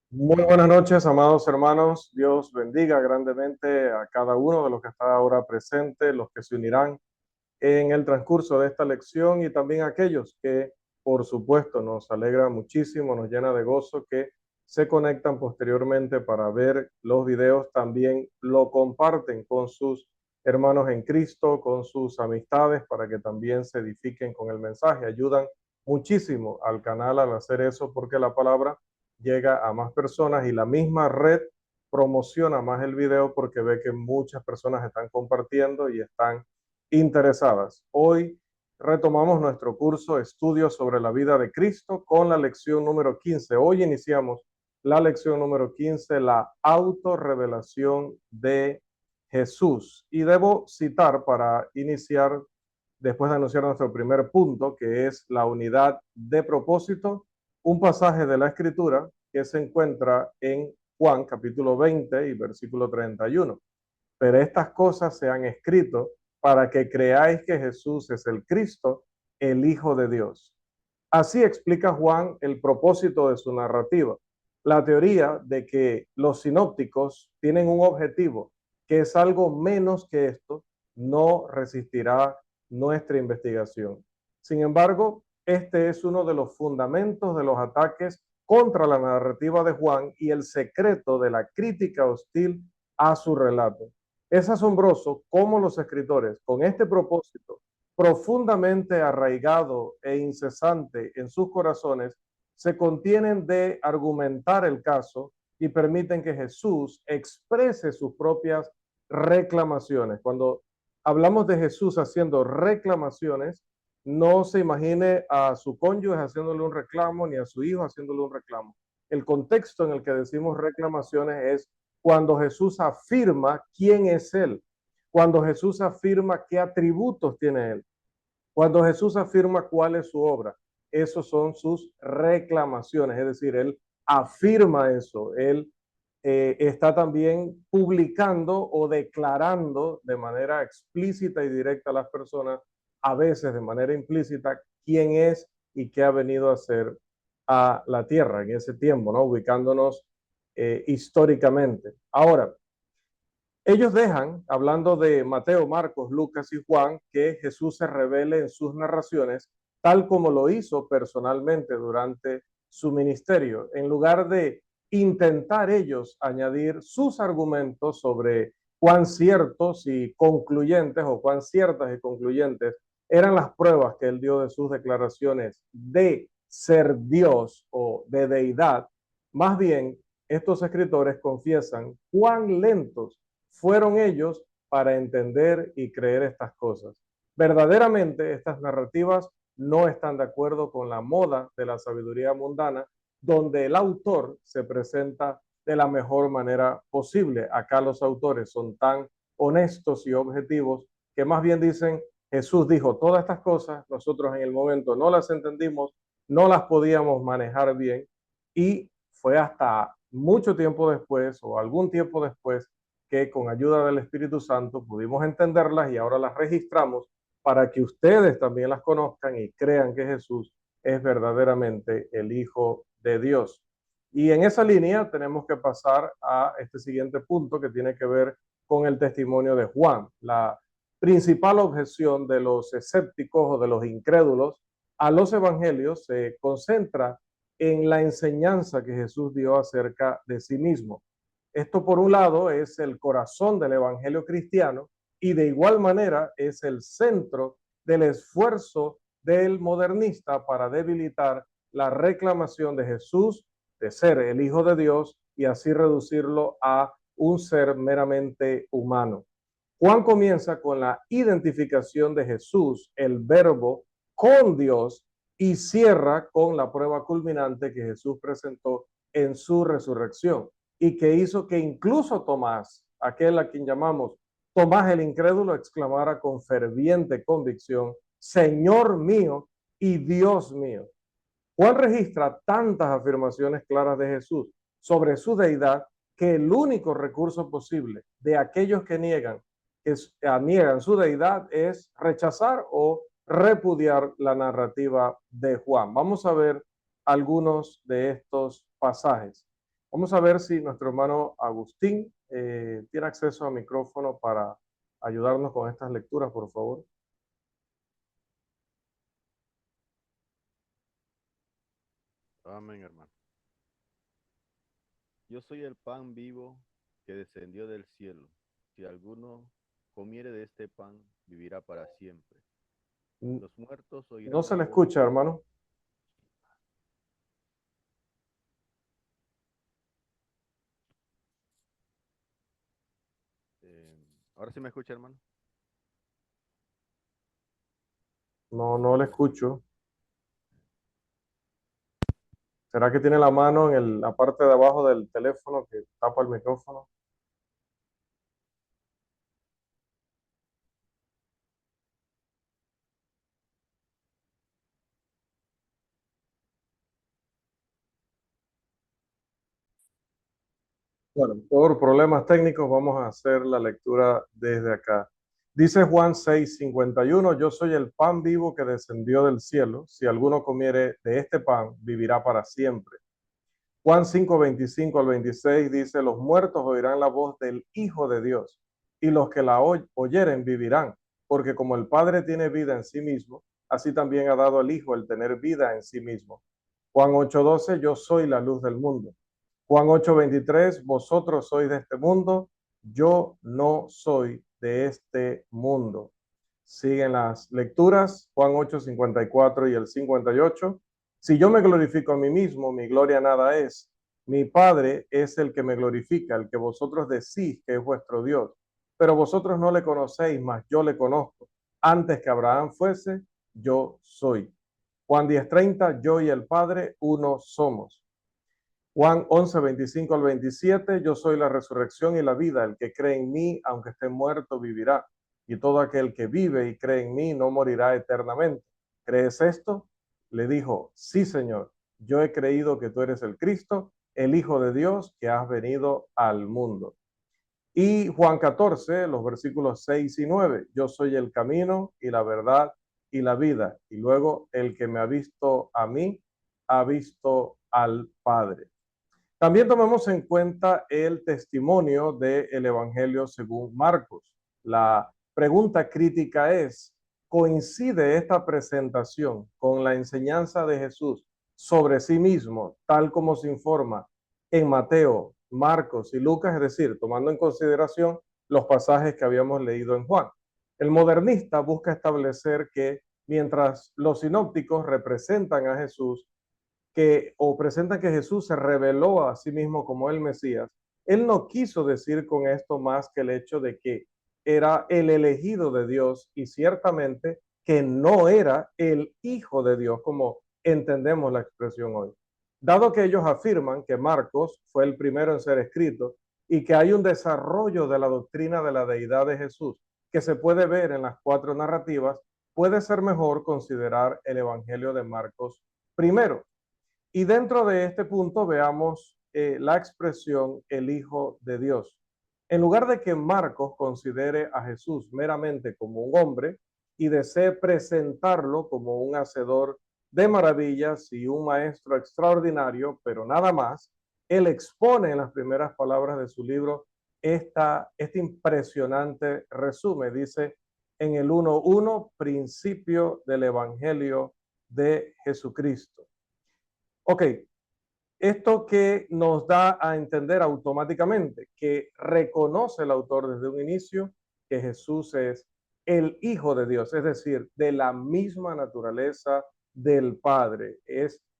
Muy buenas noches, amados hermanos. Dios bendiga grandemente a cada uno de los que está ahora presente, los que se unirán en el transcurso de esta lección y también aquellos que, por supuesto, nos alegra muchísimo, nos llena de gozo que se conectan posteriormente para ver los videos, también lo comparten con sus hermanos en Cristo, con sus amistades, para que también se edifiquen con el mensaje. Ayudan muchísimo al canal al hacer eso porque la palabra llega a más personas y la misma red promociona más el video porque ve que muchas personas están compartiendo y están interesadas. Hoy retomamos nuestro curso Estudios sobre la vida de Cristo con la lección número 15. Hoy iniciamos la lección número 15, la autorrevelación de Jesús. Y debo citar para iniciar, después de anunciar nuestro primer punto, que es la unidad de propósito, un pasaje de la Escritura que se encuentra en Juan capítulo 20 y versículo 31. Pero estas cosas se han escrito para que creáis que Jesús es el Cristo, el Hijo de Dios. Así explica Juan el propósito de su narrativa. La teoría de que los sinópticos tienen un objetivo que es algo menos que esto, no resistirá nuestra investigación. Sin embargo, este es uno de los fundamentos de los ataques contra la narrativa de Juan y el secreto de la crítica hostil a su relato. Es asombroso cómo los escritores, con este propósito profundamente arraigado e incesante en sus corazones, se contienen de argumentar el caso y permiten que Jesús exprese sus propias reclamaciones. Cuando hablamos de Jesús haciendo reclamaciones, no se imagine a su cónyuge haciéndole un reclamo ni a su hijo haciéndole un reclamo. El contexto en el que decimos reclamaciones es cuando Jesús afirma quién es Él, cuando Jesús afirma qué atributos tiene Él, cuando Jesús afirma cuál es su obra. Esos son sus reclamaciones, es decir, Él afirma eso, Él está también publicando o declarando de manera explícita y directa a las personas, a veces de manera implícita, quién es y qué ha venido a hacer a la tierra en ese tiempo, ¿no? Ubicándonos históricamente. Ahora, ellos dejan, hablando de Mateo, Marcos, Lucas y Juan, que Jesús se revele en sus narraciones, tal como lo hizo personalmente durante su ministerio, en lugar de intentar ellos añadir sus argumentos sobre cuán ciertos y concluyentes o cuán ciertas y concluyentes eran las pruebas que él dio de sus declaraciones de ser Dios o de deidad. Más bien, estos escritores confiesan cuán lentos fueron ellos para entender y creer estas cosas. Verdaderamente, estas narrativas no están de acuerdo con la moda de la sabiduría mundana, donde el autor se presenta de la mejor manera posible. Acá los autores son tan honestos y objetivos que más bien dicen, Jesús dijo todas estas cosas, nosotros en el momento no las entendimos, no las podíamos manejar bien y fue hasta mucho tiempo después o algún tiempo después que con ayuda del Espíritu Santo pudimos entenderlas y ahora las registramos para que ustedes también las conozcan y crean que Jesús es verdaderamente el Hijo de Dios. Y en esa línea tenemos que pasar a este siguiente punto que tiene que ver con el testimonio de Juan. La principal objeción de los escépticos o de los incrédulos a los evangelios se concentra en la enseñanza que Jesús dio acerca de sí mismo. Esto, por un lado, es el corazón del evangelio cristiano y de igual manera es el centro del esfuerzo del modernista para debilitar la reclamación de Jesús de ser el Hijo de Dios y así reducirlo a un ser meramente humano. Juan comienza con la identificación de Jesús, el verbo, con Dios y cierra con la prueba culminante que Jesús presentó en su resurrección y que hizo que incluso Tomás, aquel a quien llamamos Tomás el incrédulo, exclamara con ferviente convicción, Señor mío y Dios mío. Juan registra tantas afirmaciones claras de Jesús sobre su deidad que el único recurso posible de aquellos que niegan su deidad es rechazar o repudiar la narrativa de Juan. Vamos a ver algunos de estos pasajes. Vamos a ver si nuestro hermano Agustín tiene acceso a micrófono para ayudarnos con estas lecturas, por favor. Amén, hermano. Yo soy el pan vivo que descendió del cielo. Si alguno comiere de este pan, vivirá para siempre. Los muertos No oirán se la le voz. escucha, hermano. ¿Ahora sí me escucha, hermano? No, no le escucho. ¿Será que tiene la mano en la parte de abajo del teléfono que tapa el micrófono? Bueno, por problemas técnicos vamos a hacer la lectura desde acá. Dice Juan 6:51, yo soy el pan vivo que descendió del cielo. Si alguno comiere de este pan, vivirá para siempre. Juan 5:25 al 26 dice, los muertos oirán la voz del Hijo de Dios, y los que la oyeren vivirán, porque como el Padre tiene vida en sí mismo, así también ha dado al Hijo el tener vida en sí mismo. Juan 8:12, yo soy la luz del mundo. Juan 8:23, vosotros sois de este mundo, yo no soy de este mundo. Siguen las lecturas, Juan 8:54 y el 58. Si yo me glorifico a mí mismo, mi gloria nada es. Mi Padre es el que me glorifica, el que vosotros decís que es vuestro Dios. Pero vosotros no le conocéis, mas yo le conozco. Antes que Abraham fuese, yo soy. Juan 10:30, yo y el Padre uno somos. Juan 11:25 al 27, yo soy la resurrección y la vida, el que cree en mí, aunque esté muerto, vivirá. Y todo aquel que vive y cree en mí no morirá eternamente. ¿Crees esto? Le dijo, sí, Señor, yo he creído que tú eres el Cristo, el Hijo de Dios, que has venido al mundo. Y Juan 14, los versículos 6 y 9, yo soy el camino y la verdad y la vida. Y luego el que me ha visto a mí, ha visto al Padre. También tomemos en cuenta el testimonio del Evangelio según Marcos. La pregunta crítica es, ¿coincide esta presentación con la enseñanza de Jesús sobre sí mismo, tal como se informa en Mateo, Marcos y Lucas? Es decir, tomando en consideración los pasajes que habíamos leído en Juan. El modernista busca establecer que mientras los sinópticos representan a Jesús o presentan que Jesús se reveló a sí mismo como el Mesías, él no quiso decir con esto más que el hecho de que era el elegido de Dios y ciertamente que no era el Hijo de Dios, como entendemos la expresión hoy. Dado que ellos afirman que Marcos fue el primero en ser escrito y que hay un desarrollo de la doctrina de la deidad de Jesús que se puede ver en las cuatro narrativas, puede ser mejor considerar el Evangelio de Marcos primero. Y dentro de este punto veamos la expresión el Hijo de Dios. En lugar de que Marcos considere a Jesús meramente como un hombre y desee presentarlo como un hacedor de maravillas y un maestro extraordinario, pero nada más, él expone en las primeras palabras de su libro este impresionante resumen. Dice en el 1:1, principio del Evangelio de Jesucristo. Ok, esto que nos da a entender automáticamente que reconoce el autor desde un inicio que Jesús es el Hijo de Dios, es decir, de la misma naturaleza del Padre.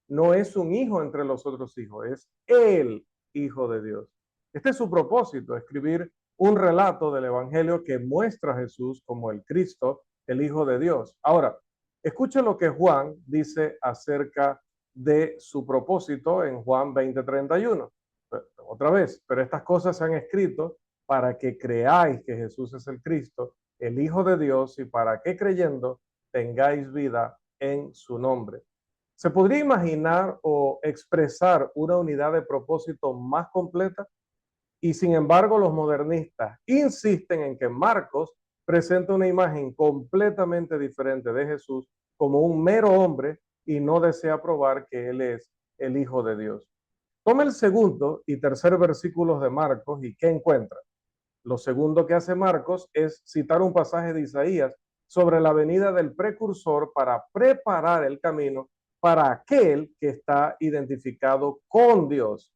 No es un hijo entre los otros hijos, es el Hijo de Dios. Este es su propósito, escribir un relato del Evangelio que muestra a Jesús como el Cristo, el Hijo de Dios. Ahora, escuche lo que Juan dice acerca de su propósito en Juan 20:31. Otra vez, pero estas cosas se han escrito para que creáis que Jesús es el Cristo, el Hijo de Dios, y para que creyendo tengáis vida en su nombre. ¿Se podría imaginar o expresar una unidad de propósito más completa? Y sin embargo, los modernistas insisten en que Marcos presenta una imagen completamente diferente de Jesús como un mero hombre y no desea probar que él es el Hijo de Dios. Toma el segundo y tercer versículos de Marcos y ¿qué encuentra? Lo segundo que hace Marcos es citar un pasaje de Isaías sobre la venida del precursor para preparar el camino para aquel que está identificado con Dios.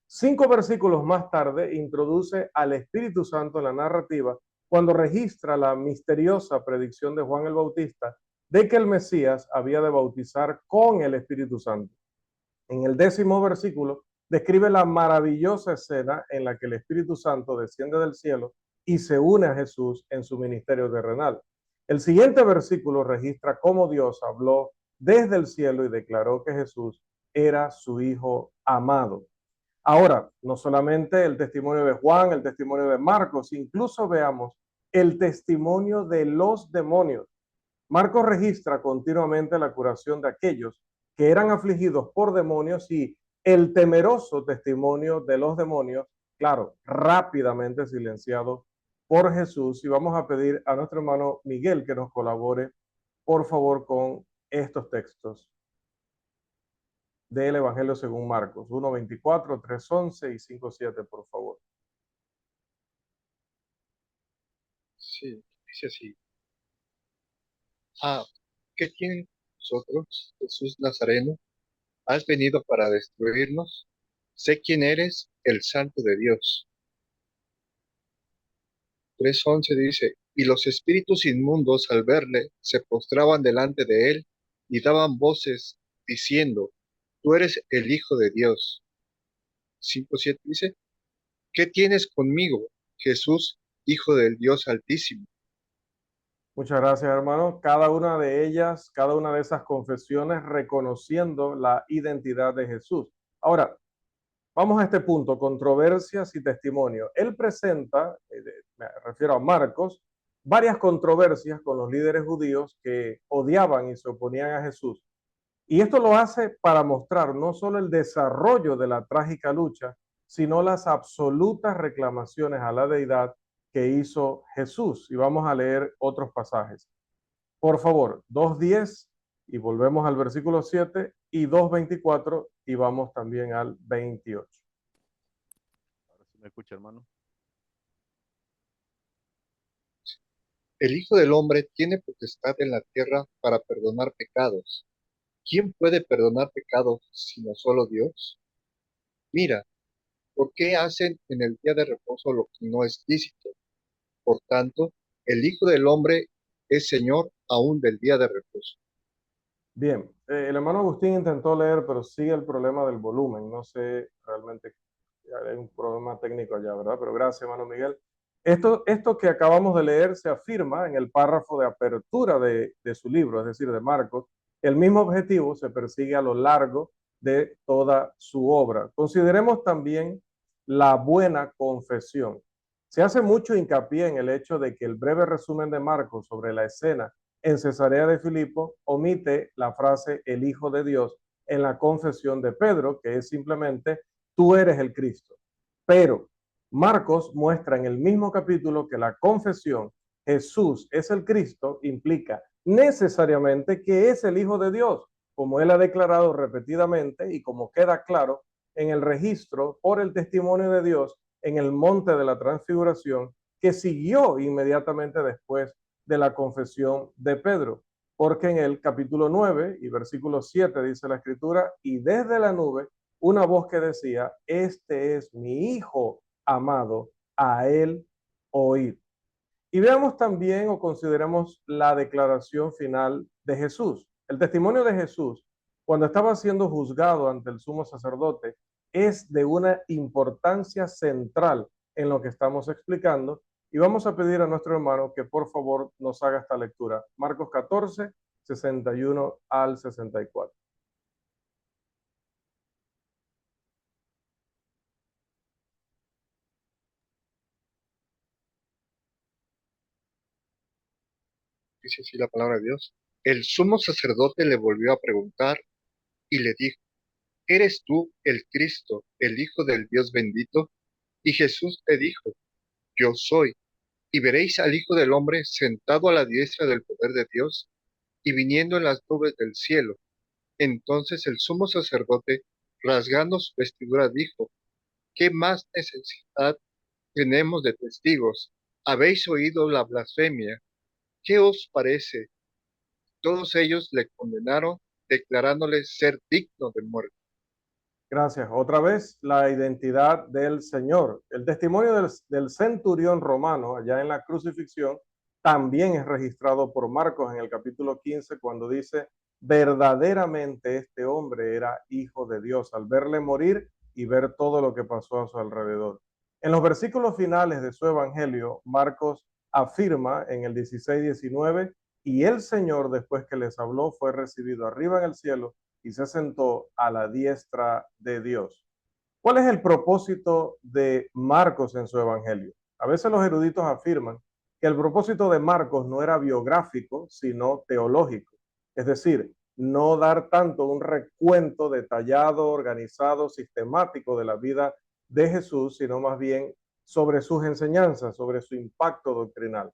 5 versículos más tarde introduce al Espíritu Santo en la narrativa cuando registra la misteriosa predicción de Juan el Bautista de que el Mesías había de bautizar con el Espíritu Santo. En el 10º versículo describe la maravillosa escena en la que el Espíritu Santo desciende del cielo y se une a Jesús en su ministerio terrenal. El siguiente versículo registra cómo Dios habló desde el cielo y declaró que Jesús era su Hijo amado. Ahora, no solamente el testimonio de Juan, el testimonio de Marcos, incluso veamos el testimonio de los demonios. Marcos registra continuamente la curación de aquellos que eran afligidos por demonios y el temeroso testimonio de los demonios, claro, rápidamente silenciado por Jesús. Y vamos a pedir a nuestro hermano Miguel que nos colabore, por favor, con estos textos del Evangelio según Marcos, 1:24, 3:11 y 5:7, por favor. Sí, dice así. Ah, ¿qué tienen nosotros, Jesús Nazareno? ¿Has venido para destruirnos? Sé quién eres, el Santo de Dios. 3:11 dice, y los espíritus inmundos al verle se postraban delante de él y daban voces diciendo, tú eres el Hijo de Dios. 5:7 dice, ¿qué tienes conmigo, Jesús, Hijo del Dios Altísimo? Muchas gracias, hermano. Cada una de ellas, cada una de esas confesiones reconociendo la identidad de Jesús. Ahora, vamos a este punto, controversias y testimonio. Él presenta, me refiero a Marcos, varias controversias con los líderes judíos que odiaban y se oponían a Jesús. Y esto lo hace para mostrar no solo el desarrollo de la trágica lucha, sino las absolutas reclamaciones a la deidad que hizo Jesús. Y vamos a leer otros pasajes. Por favor, 2:10 y volvemos al versículo 7 y 2:24 y vamos también al 28. Ahora sí me escucha, hermano. El Hijo del Hombre tiene potestad en la tierra para perdonar pecados. ¿Quién puede perdonar pecados sino solo Dios? Mira, ¿por qué hacen en el día de reposo lo que no es lícito? Por tanto, el Hijo del Hombre es Señor aún del día de reposo. Bien, el hermano Agustín intentó leer, pero sigue el problema del volumen. No sé realmente, hay un problema técnico allá, ¿verdad? Pero gracias, hermano Miguel. Esto que acabamos de leer se afirma en el párrafo de apertura de su libro, es decir, de Marcos. El mismo objetivo se persigue a lo largo de toda su obra. Consideremos también la buena confesión. Se hace mucho hincapié en el hecho de que el breve resumen de Marcos sobre la escena en Cesarea de Filipo omite la frase el Hijo de Dios en la confesión de Pedro, que es simplemente tú eres el Cristo. Pero Marcos muestra en el mismo capítulo que la confesión Jesús es el Cristo implica necesariamente que es el Hijo de Dios, como él ha declarado repetidamente y como queda claro en el registro por el testimonio de Dios en el monte de la transfiguración que siguió inmediatamente después de la confesión de Pedro, porque en el capítulo 9 y versículo 7 dice la escritura, y desde la nube una voz que decía, este es mi hijo amado, a él oíd. Y veamos también o consideremos la declaración final de Jesús. El testimonio de Jesús, cuando estaba siendo juzgado ante el sumo sacerdote, es de una importancia central en lo que estamos explicando. Y vamos a pedir a nuestro hermano que por favor nos haga esta lectura. Marcos 14, 61 al 64. Dice así la palabra de Dios. El sumo sacerdote le volvió a preguntar y le dijo, ¿eres tú el Cristo, el Hijo del Dios bendito? Y Jesús le dijo, yo soy. Y veréis al Hijo del Hombre sentado a la diestra del poder de Dios y viniendo en las nubes del cielo. Entonces el sumo sacerdote Rasgando su vestidura dijo, ¿qué más necesidad tenemos de testigos? Habéis oído la blasfemia. ¿Qué os parece? Todos ellos le condenaron, declarándole ser digno de muerte. Gracias. Otra vez, la identidad del Señor. El testimonio del centurión romano allá en la crucifixión también es registrado por Marcos en el capítulo 15 cuando dice, verdaderamente este hombre era hijo de Dios al verle morir y ver todo lo que pasó a su alrededor. En los versículos finales de su evangelio, Marcos afirma en el 16-19, y el Señor después que les habló fue recibido arriba en el cielo y se sentó a la diestra de Dios. ¿Cuál es el propósito de Marcos en su evangelio? A veces los eruditos afirman que el propósito de Marcos no era biográfico, sino teológico. Es decir, no dar tanto un recuento detallado, organizado, sistemático de la vida de Jesús, sino más bien sobre sus enseñanzas, sobre su impacto doctrinal.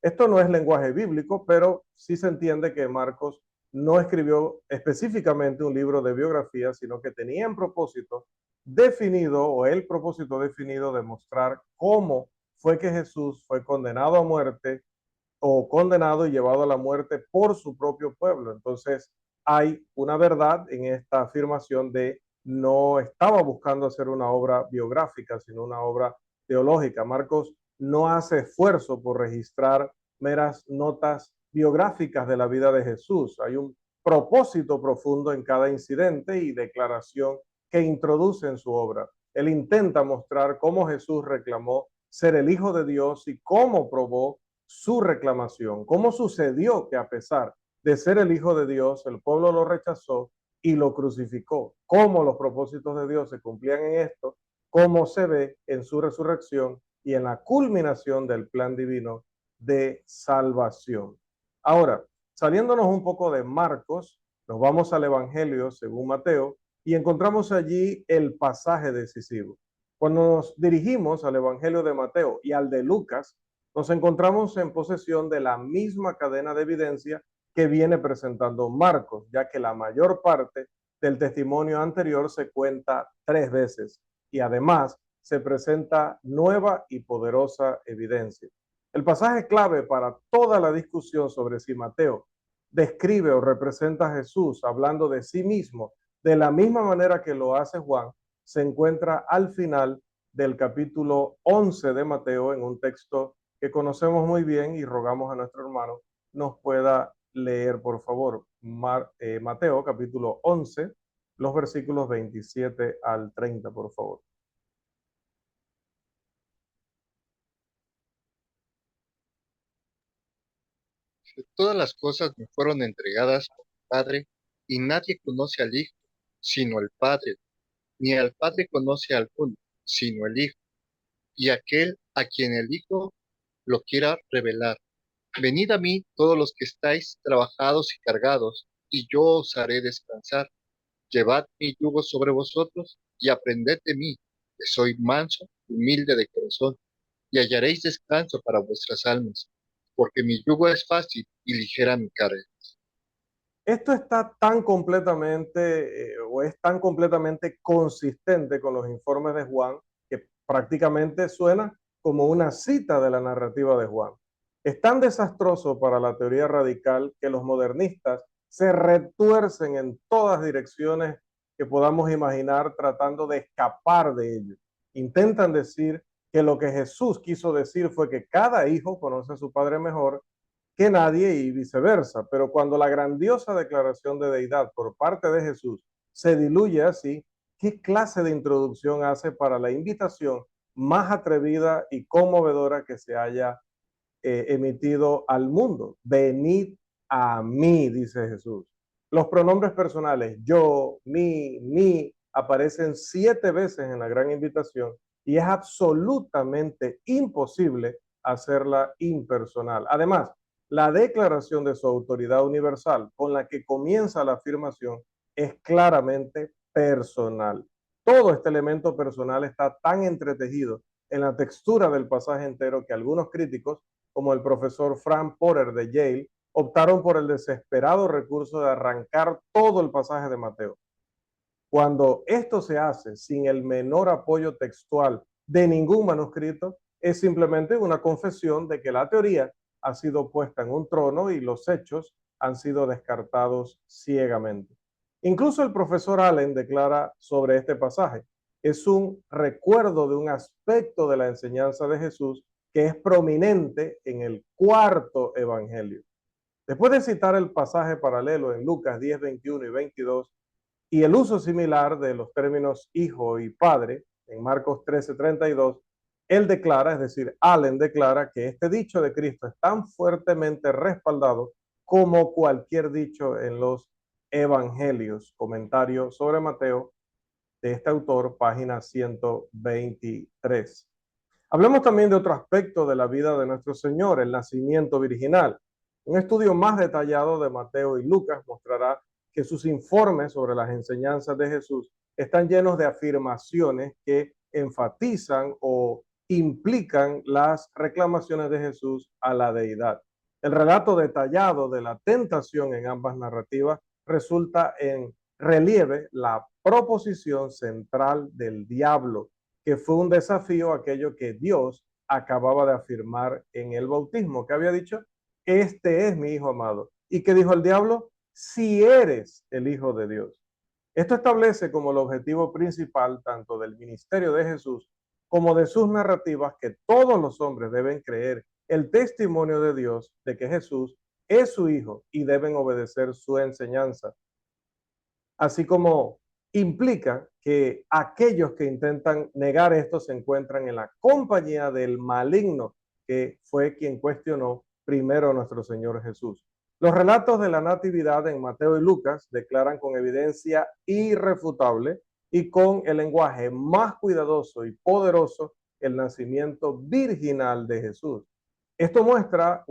Esto no es lenguaje bíblico, pero sí se entiende que Marcos no escribió específicamente un libro de biografía, sino que tenía en propósito definido, o el propósito definido, de mostrar cómo fue que Jesús fue condenado a muerte o condenado y llevado a la muerte por su propio pueblo. Entonces, hay una verdad en esta afirmación de no estaba buscando hacer una obra biográfica, sino una obra teológica. Marcos no hace esfuerzo por registrar meras notas biográficas de la vida de Jesús. Hay un propósito profundo en cada incidente y declaración que introduce en su obra. Él intenta mostrar cómo Jesús reclamó ser el Hijo de Dios y cómo probó su reclamación, cómo sucedió que a pesar de ser el Hijo de Dios, el pueblo lo rechazó y lo crucificó, cómo los propósitos de Dios se cumplían en esto, cómo se ve en su resurrección y en la culminación del plan divino de salvación. Ahora, saliéndonos un poco de Marcos, nos vamos al Evangelio según Mateo y encontramos allí el pasaje decisivo. Cuando nos dirigimos al Evangelio de Mateo y al de Lucas, nos encontramos en posesión de la misma cadena de evidencia que viene presentando Marcos, ya que la mayor parte del testimonio anterior se cuenta 3 veces y además se presenta nueva y poderosa evidencia. El pasaje clave para toda la discusión sobre si Mateo describe o representa a Jesús hablando de sí mismo de la misma manera que lo hace Juan, se encuentra al final del capítulo 11 de Mateo en un texto que conocemos muy bien y rogamos a nuestro hermano nos pueda leer, por favor, Mateo capítulo 11, los versículos 27 al 30, por favor. Todas las cosas me fueron entregadas por el Padre, y nadie conoce al Hijo, sino el Padre, ni al Padre conoce a alguno, sino el Hijo, y aquel a quien el Hijo lo quiera revelar. Venid a mí todos los que estáis trabajados y cargados, y yo os haré descansar. Llevad mi yugo sobre vosotros, y aprended de mí, que soy manso y humilde de corazón, y hallaréis descanso para vuestras almas, porque mi yugo es fácil y ligera mi carga. Esto está tan completamente o es tan completamente consistente con los informes de Juan que prácticamente suena como una cita de la narrativa de Juan. Es tan desastroso para la teoría radical que los modernistas se retuercen en todas direcciones que podamos imaginar tratando de escapar de ello. Intentan decir que lo que Jesús quiso decir fue que cada hijo conoce a su padre mejor que nadie y viceversa. Pero cuando la grandiosa declaración de deidad por parte de Jesús se diluye así, ¿qué clase de introducción hace para la invitación más atrevida y conmovedora que se haya emitido al mundo? Venid a mí, dice Jesús. Los pronombres personales yo, mi, aparecen 7 veces en la gran invitación y es absolutamente imposible hacerla impersonal. Además, la declaración de su autoridad universal con la que comienza la afirmación es claramente personal. Todo este elemento personal está tan entretejido en la textura del pasaje entero que algunos críticos, como el profesor Frank Porter de Yale, optaron por el desesperado recurso de arrancar todo el pasaje de Mateo. Cuando esto se hace sin el menor apoyo textual de ningún manuscrito, es simplemente una confesión de que la teoría ha sido puesta en un trono y los hechos han sido descartados ciegamente. Incluso el profesor Allen declara sobre este pasaje: es un recuerdo de un aspecto de la enseñanza de Jesús que es prominente en el cuarto evangelio. Después de citar el pasaje paralelo en Lucas 10, 21 y 22 y el uso similar de los términos hijo y padre en Marcos 13, 32, él declara, es decir, Allen declara que este dicho de Cristo es tan fuertemente respaldado como cualquier dicho en los evangelios. Comentario sobre Mateo de este autor, página 123. Hablemos también de otro aspecto de la vida de nuestro Señor, el nacimiento virginal. Un estudio más detallado de Mateo y Lucas mostrará que sus informes sobre las enseñanzas de Jesús están llenos de afirmaciones que enfatizan o implican las reclamaciones de Jesús a la deidad. El relato detallado de la tentación en ambas narrativas resulta en relieve la proposición central del diablo, que fue un desafío a aquello que Dios acababa de afirmar en el bautismo, que había dicho: este es mi hijo amado. ¿Y qué dijo el diablo? Si eres el hijo de Dios. Esto establece como el objetivo principal tanto del ministerio de Jesús como de sus narrativas que todos los hombres deben creer el testimonio de Dios de que Jesús es su hijo y deben obedecer su enseñanza, así como implica que aquellos que intentan negar esto se encuentran en la compañía del maligno, que fue quien cuestionó primero a nuestro Señor Jesús. Los relatos de la natividad en Mateo y Lucas declaran con evidencia irrefutable y con el lenguaje más cuidadoso y poderoso el nacimiento virginal de Jesús. Esto muestra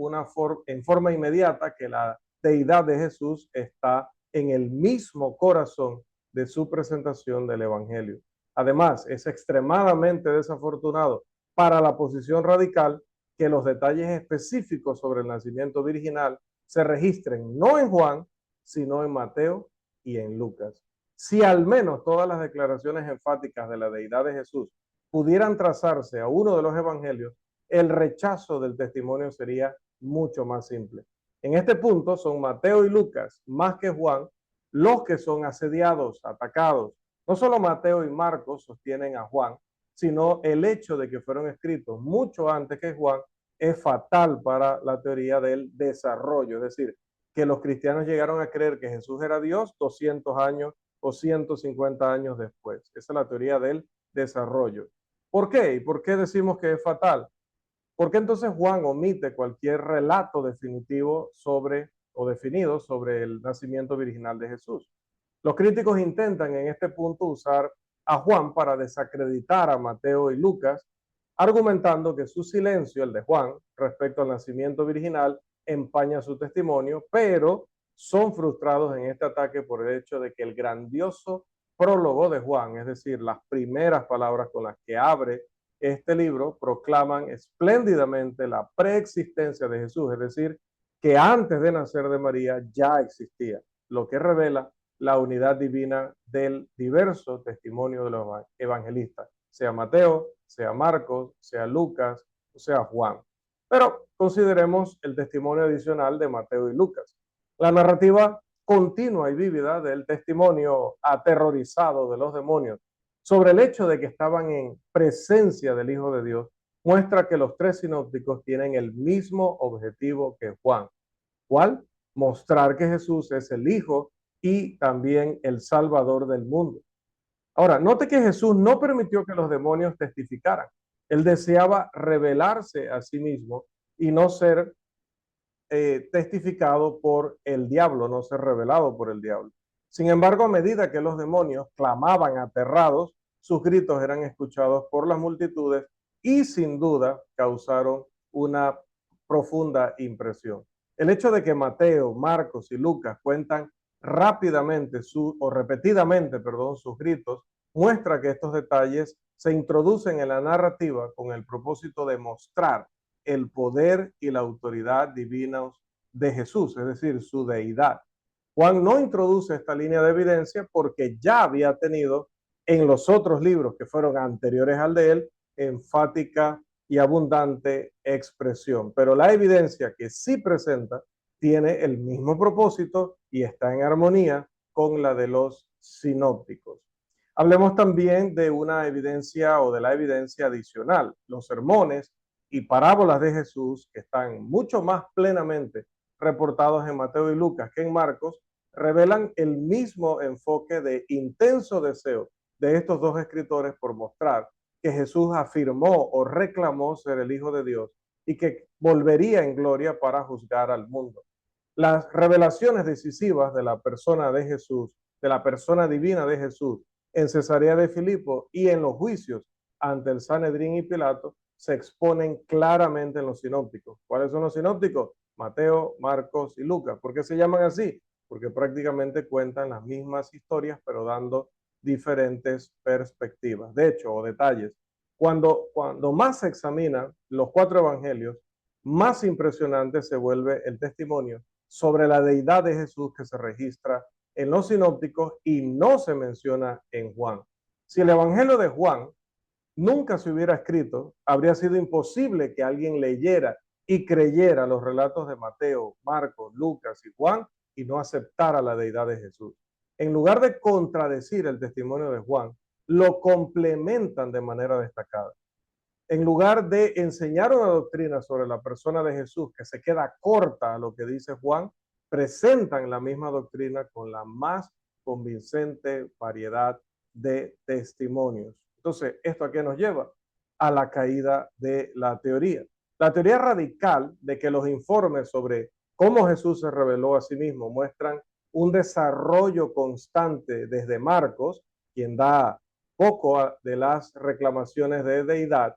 en forma inmediata que la deidad de Jesús está en el mismo corazón de su presentación del Evangelio. Además, es extremadamente desafortunado para la posición radical que los detalles específicos sobre el nacimiento virginal se registren no en Juan, sino en Mateo y en Lucas. Si al menos todas las declaraciones enfáticas de la deidad de Jesús pudieran trazarse a uno de los evangelios, el rechazo del testimonio sería mucho más simple. En este punto son Mateo y Lucas, más que Juan, los que son asediados, atacados. No solo Mateo y Marcos sostienen a Juan, sino el hecho de que fueron escritos mucho antes que Juan es fatal para la teoría del desarrollo. Es decir, que los cristianos llegaron a creer que Jesús era Dios 200 años o 150 años después. Esa es la teoría del desarrollo. ¿Por qué? ¿Y por qué decimos que es fatal? ¿Por qué entonces Juan omite cualquier relato definitivo sobre o definido sobre el nacimiento virginal de Jesús? Los críticos intentan en este punto usar a Juan para desacreditar a Mateo y Lucas, argumentando que su silencio, el de Juan, respecto al nacimiento virginal, empaña su testimonio, pero son frustrados en este ataque por el hecho de que el grandioso prólogo de Juan, es decir, las primeras palabras con las que abre este libro, proclaman espléndidamente la preexistencia de Jesús, es decir, que antes de nacer de María ya existía, lo que revela la unidad divina del diverso testimonio de los evangelistas, sea Mateo, sea Marcos, sea Lucas, o sea Juan. Pero consideremos el testimonio adicional de Mateo y Lucas. La narrativa continua y vívida del testimonio aterrorizado de los demonios sobre el hecho de que estaban en presencia del Hijo de Dios muestra que los tres sinópticos tienen el mismo objetivo que Juan. ¿Cuál? Mostrar que Jesús es el Hijo y también el Salvador del mundo. Ahora, note que Jesús no permitió que los demonios testificaran. Él deseaba revelarse a sí mismo y no ser testificado por el diablo, no ser revelado por el diablo. Sin embargo, a medida que los demonios clamaban aterrados, sus gritos eran escuchados por las multitudes y sin duda causaron una profunda impresión. El hecho de que Mateo, Marcos y Lucas cuentan rápidamente repetidamente sus gritos muestra que estos detalles se introducen en la narrativa con el propósito de mostrar el poder y la autoridad divinos de Jesús, es decir, su deidad. Juan no introduce esta línea de evidencia porque ya había tenido en los otros libros que fueron anteriores al de él enfática y abundante expresión. Pero la evidencia que sí presenta tiene el mismo propósito y está en armonía con la de los sinópticos. Hablemos también de una evidencia o de la evidencia adicional, los sermones y parábolas de Jesús, que están mucho más plenamente reportados en Mateo y Lucas que en Marcos, revelan el mismo enfoque de intenso deseo de estos dos escritores por mostrar que Jesús afirmó o reclamó ser el Hijo de Dios y que volvería en gloria para juzgar al mundo. Las revelaciones decisivas de la persona de Jesús, de la persona divina de Jesús, en Cesarea de Filipo y en los juicios ante el Sanedrín y Pilato, se exponen claramente en los sinópticos. ¿Cuáles son los sinópticos? Mateo, Marcos y Lucas. ¿Por qué se llaman así? Porque prácticamente cuentan las mismas historias, pero dando diferentes perspectivas. De hecho, o detalles. Cuando más se examinan los cuatro evangelios, más impresionante se vuelve el testimonio sobre la deidad de Jesús que se registra en los sinópticos y no se menciona en Juan. Si el evangelio de Juan nunca se hubiera escrito, habría sido imposible que alguien leyera y creyera los relatos de Mateo, Marcos, Lucas y Juan y no aceptara la deidad de Jesús. En lugar de contradecir el testimonio de Juan, lo complementan de manera destacada. En lugar de enseñar una doctrina sobre la persona de Jesús que se queda corta a lo que dice Juan, presentan la misma doctrina con la más convincente variedad de testimonios. Entonces, ¿esto a qué nos lleva? A la caída de la teoría. La teoría radical de que los informes sobre cómo Jesús se reveló a sí mismo muestran un desarrollo constante desde Marcos, quien da poco de las reclamaciones de deidad,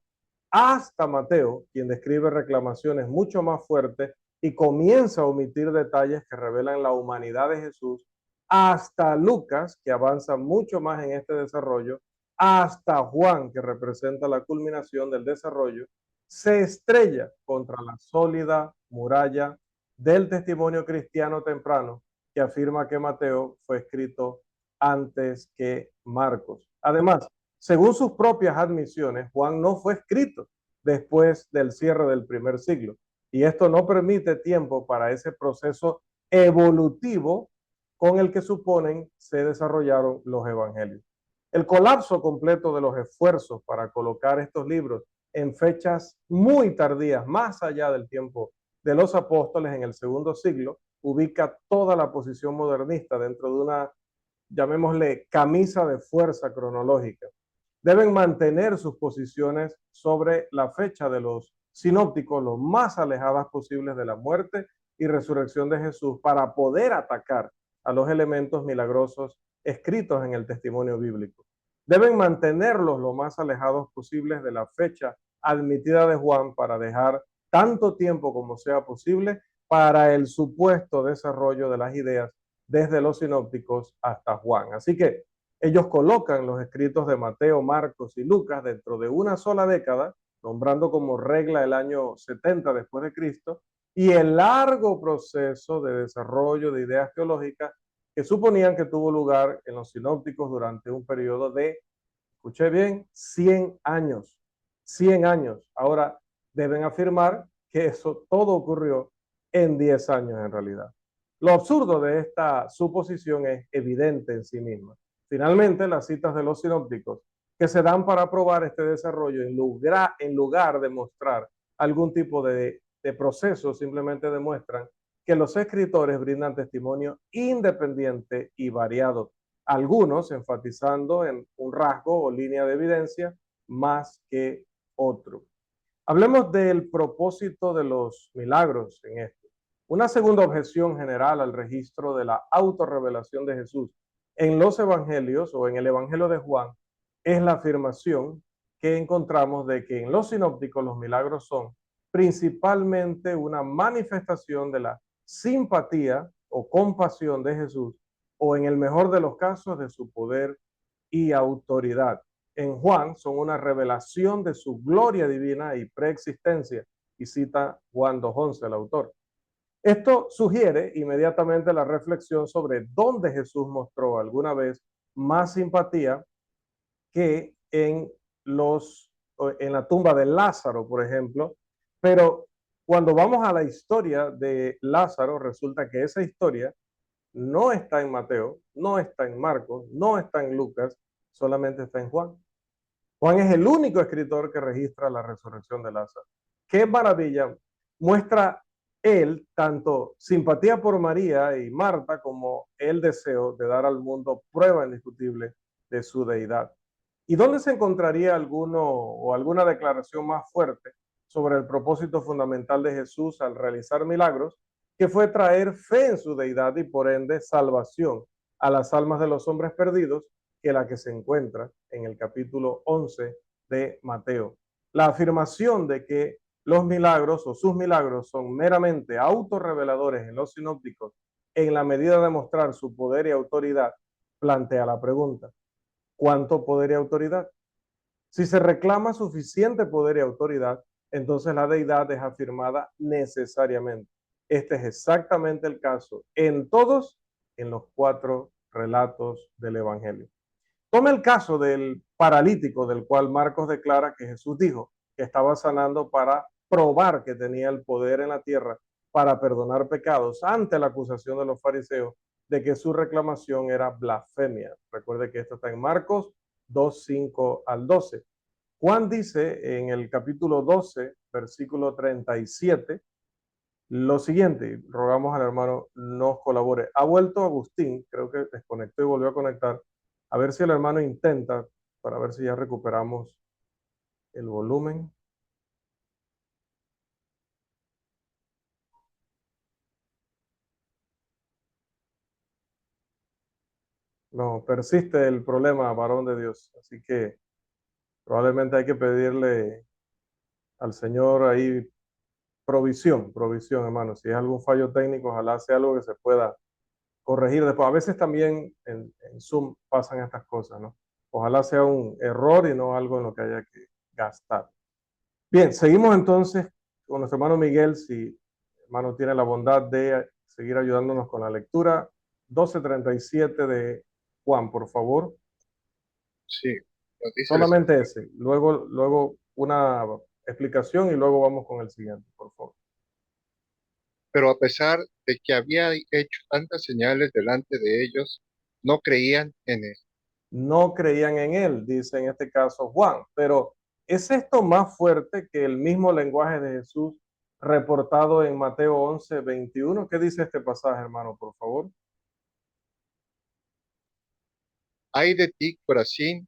hasta Mateo, quien describe reclamaciones mucho más fuertes y comienza a omitir detalles que revelan la humanidad de Jesús, hasta Lucas, que avanza mucho más en este desarrollo, hasta Juan, que representa la culminación del desarrollo, se estrella contra la sólida muralla del testimonio cristiano temprano que afirma que Mateo fue escrito antes que Marcos. Además, según sus propias admisiones, Juan no fue escrito después del cierre del primer siglo. Y esto no permite tiempo para ese proceso evolutivo con el que suponen se desarrollaron los evangelios. El colapso completo de los esfuerzos para colocar estos libros en fechas muy tardías, más allá del tiempo de los apóstoles en el segundo siglo, ubica toda la posición modernista dentro de una, llamémosle, camisa de fuerza cronológica. Deben mantener sus posiciones sobre la fecha de los sinópticos lo más alejadas posibles de la muerte y resurrección de Jesús para poder atacar a los elementos milagrosos escritos en el testimonio bíblico. Deben mantenerlos lo más alejados posibles de la fecha admitida de Juan para dejar tanto tiempo como sea posible para el supuesto desarrollo de las ideas desde los sinópticos hasta Juan. Así que ellos colocan los escritos de Mateo, Marcos y Lucas dentro de una sola década, nombrando como regla el año 70 después de Cristo, y el largo proceso de desarrollo de ideas teológicas que suponían que tuvo lugar en los sinópticos durante un periodo de, escuché bien, 100 años. 100 años. Ahora deben afirmar que eso todo ocurrió en 10 años en realidad. Lo absurdo de esta suposición es evidente en sí misma. Finalmente, las citas de los sinópticos que se dan para probar este desarrollo en lugar de mostrar algún tipo de proceso, simplemente demuestran que los escritores brindan testimonio independiente y variado, algunos enfatizando en un rasgo o línea de evidencia más que otro. Hablemos del propósito de los milagros en esto. Una segunda objeción general al registro de la autorrevelación de Jesús en los evangelios o en el evangelio de Juan es la afirmación que encontramos de que en los sinópticos los milagros son principalmente una manifestación de la simpatía o compasión de Jesús o en el mejor de los casos de su poder y autoridad. En Juan son una revelación de su gloria divina y preexistencia, y cita Juan 2:11 el autor. Esto sugiere inmediatamente la reflexión sobre dónde Jesús mostró alguna vez más simpatía que en la tumba de Lázaro, por ejemplo. Pero cuando vamos a la historia de Lázaro, resulta que esa historia no está en Mateo, no está en Marcos, no está en Lucas, solamente está en Juan. Juan es el único escritor que registra la resurrección de Lázaro. ¡Qué maravilla! Muestra él tanto simpatía por María y Marta como el deseo de dar al mundo prueba indiscutible de su deidad. ¿Y dónde se encontraría alguno o alguna declaración más fuerte sobre el propósito fundamental de Jesús al realizar milagros, que fue traer fe en su deidad y por ende salvación a las almas de los hombres perdidos, que la que se encuentra en el capítulo 11 de Mateo? La afirmación de que los milagros o sus milagros son meramente autorreveladores en los sinópticos en la medida de mostrar su poder y autoridad plantea la pregunta: ¿cuánto poder y autoridad? Si se reclama suficiente poder y autoridad, entonces la deidad es afirmada necesariamente. Este es exactamente el caso en los 4 relatos del Evangelio. Toma el caso del paralítico, del cual Marcos declara que Jesús dijo que estaba sanando para probar que tenía el poder en la tierra para perdonar pecados, ante la acusación de los fariseos de que su reclamación era blasfemia. Recuerde que esto está en Marcos 2, 5 al 12. Juan dice en el capítulo 12, versículo 37, lo siguiente, rogamos al hermano nos colabore. Ha vuelto Agustín, creo que desconectó y volvió a conectar. A ver si el hermano intenta, para ver si ya recuperamos el volumen. No, persiste el problema, varón de Dios. Así que probablemente hay que pedirle al Señor ahí provisión, hermano. Si es algún fallo técnico, ojalá sea algo que se pueda corregir después. A veces también en Zoom pasan estas cosas, ¿no? Ojalá sea un error y no algo en lo que haya que gastar. Bien, seguimos entonces con nuestro hermano Miguel, si hermano tiene la bondad de seguir ayudándonos con la lectura. 12:37 de Juan, por favor. Sí, nos dice el Solamente Señor. ese. Luego una explicación y luego vamos con el siguiente, por favor. Pero a pesar de que había hecho tantas señales delante de ellos, no creían en él. No creían en él, dice en este caso Juan. Pero ¿es esto más fuerte que el mismo lenguaje de Jesús reportado en Mateo 11:21? ¿Qué dice este pasaje, hermano, por favor? Ay de ti, Corazín,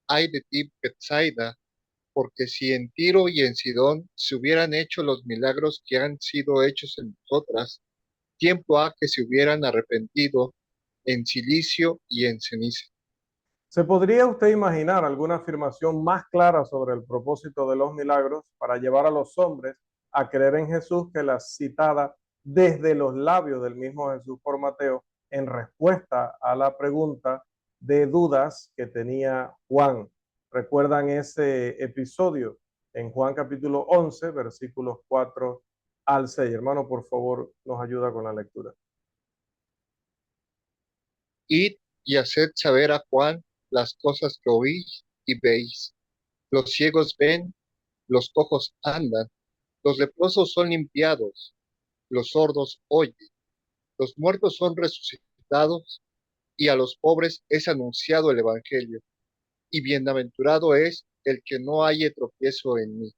ay de ti, Betsaida, porque si en Tiro y en Sidón se hubieran hecho los milagros que han sido hechos en vosotras, tiempo ha que se hubieran arrepentido en silicio y en ceniza. ¿Se podría usted imaginar alguna afirmación más clara sobre el propósito de los milagros para llevar a los hombres a creer en Jesús que la citada desde los labios del mismo Jesús por Mateo en respuesta a la pregunta de dudas que tenía Juan? ¿Recuerdan ese episodio en Juan capítulo 11, versículos 4 al 6? Hermano, por favor, nos ayuda con la lectura. Id y haced saber a Juan las cosas que oís y veis. Los ciegos ven, los cojos andan, los leprosos son limpiados, los sordos oyen, los muertos son resucitados, y a los pobres es anunciado el Evangelio. Y bienaventurado es el que no haya tropiezo en mí.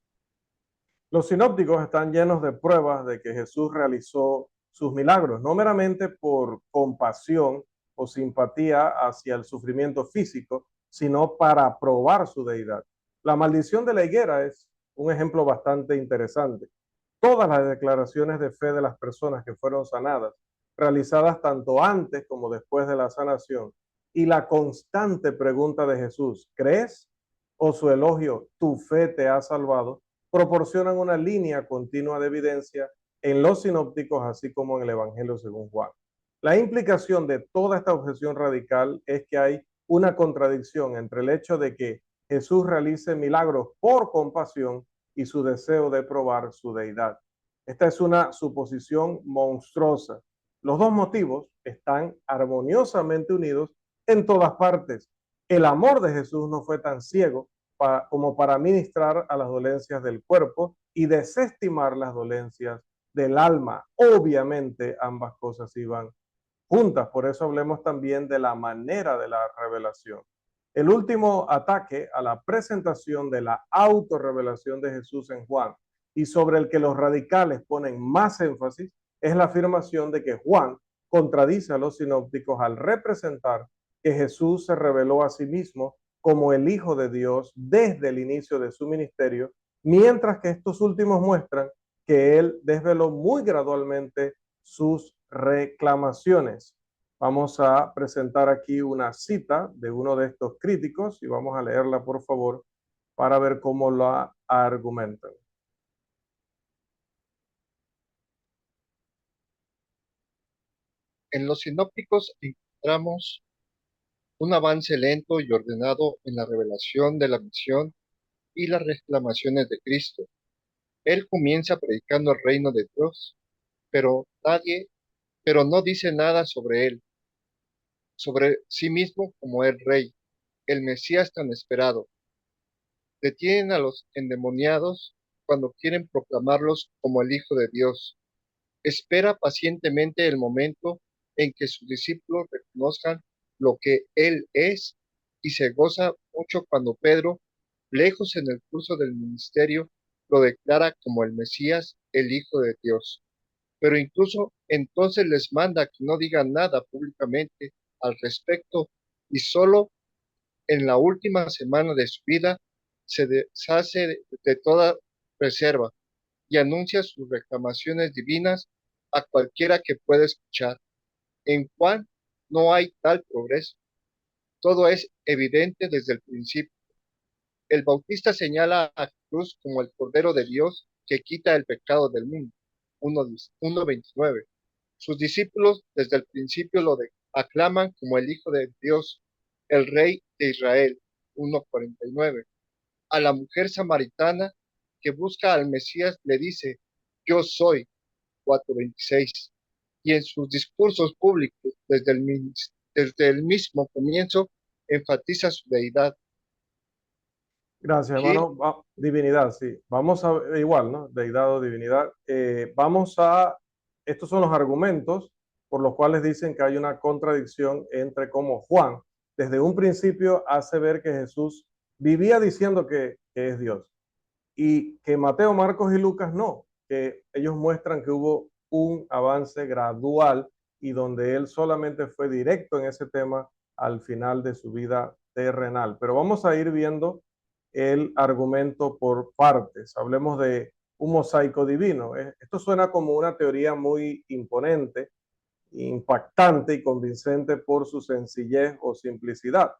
Los sinópticos están llenos de pruebas de que Jesús realizó sus milagros, no meramente por compasión o simpatía hacia el sufrimiento físico, sino para probar su deidad. La maldición de la higuera es un ejemplo bastante interesante. Todas las declaraciones de fe de las personas que fueron sanadas, realizadas tanto antes como después de la sanación, y la constante pregunta de Jesús, ¿crees? O su elogio, tu fe te ha salvado, proporcionan una línea continua de evidencia en los sinópticos, así como en el Evangelio según Juan. La implicación de toda esta objeción radical es que hay una contradicción entre el hecho de que Jesús realice milagros por compasión y su deseo de probar su deidad. Esta es una suposición monstruosa. Los dos motivos están armoniosamente unidos en todas partes. El amor de Jesús no fue tan ciego como para ministrar a las dolencias del cuerpo y desestimar las dolencias del alma. Obviamente ambas cosas iban juntas, por eso hablemos también de la manera de la revelación. El último ataque a la presentación de la autorrevelación de Jesús en Juan y sobre el que los radicales ponen más énfasis es la afirmación de que Juan contradice a los sinópticos al representar que Jesús se reveló a sí mismo como el Hijo de Dios desde el inicio de su ministerio, mientras que estos últimos muestran que él desveló muy gradualmente sus reclamaciones. Vamos a presentar aquí una cita de uno de estos críticos y vamos a leerla, por favor, para ver cómo la argumentan. En los sinópticos encontramos un avance lento y ordenado en la revelación de la misión y las reclamaciones de Cristo. Él comienza predicando el reino de Dios, pero no dice nada sobre sí mismo como el rey, el Mesías tan esperado. Detienen a los endemoniados cuando quieren proclamarlos como el Hijo de Dios. Espera pacientemente el momento en que sus discípulos reconozcan lo que Él es y se goza mucho cuando Pedro, lejos en el curso del ministerio, lo declara como el Mesías, el Hijo de Dios. Pero incluso entonces les manda que no digan nada públicamente al respecto y solo en la última semana de su vida se deshace de toda reserva y anuncia sus reclamaciones divinas a cualquiera que pueda escuchar. En Juan no hay tal progreso. Todo es evidente desde el principio. El Bautista señala a Jesús como el Cordero de Dios que quita el pecado del mundo. 1:29. Sus discípulos desde el principio lo aclaman como el Hijo de Dios, el Rey de Israel. 1:49. A la mujer samaritana que busca al Mesías le dice, yo soy. 4:26. Y en sus discursos públicos desde el mismo comienzo enfatiza su deidad. Gracias, Gil, hermano. Divinidad, sí. Vamos a, igual, ¿no? Deidad o divinidad. Estos son los argumentos por los cuales dicen que hay una contradicción entre cómo Juan, desde un principio, hace ver que Jesús vivía diciendo que es Dios y que Mateo, Marcos y Lucas no, que ellos muestran que hubo un avance gradual y donde él solamente fue directo en ese tema al final de su vida terrenal. Pero vamos a ir viendo el argumento por partes. Hablemos de un mosaico divino. Esto suena como una teoría muy imponente, impactante y convincente por su sencillez o simplicidad,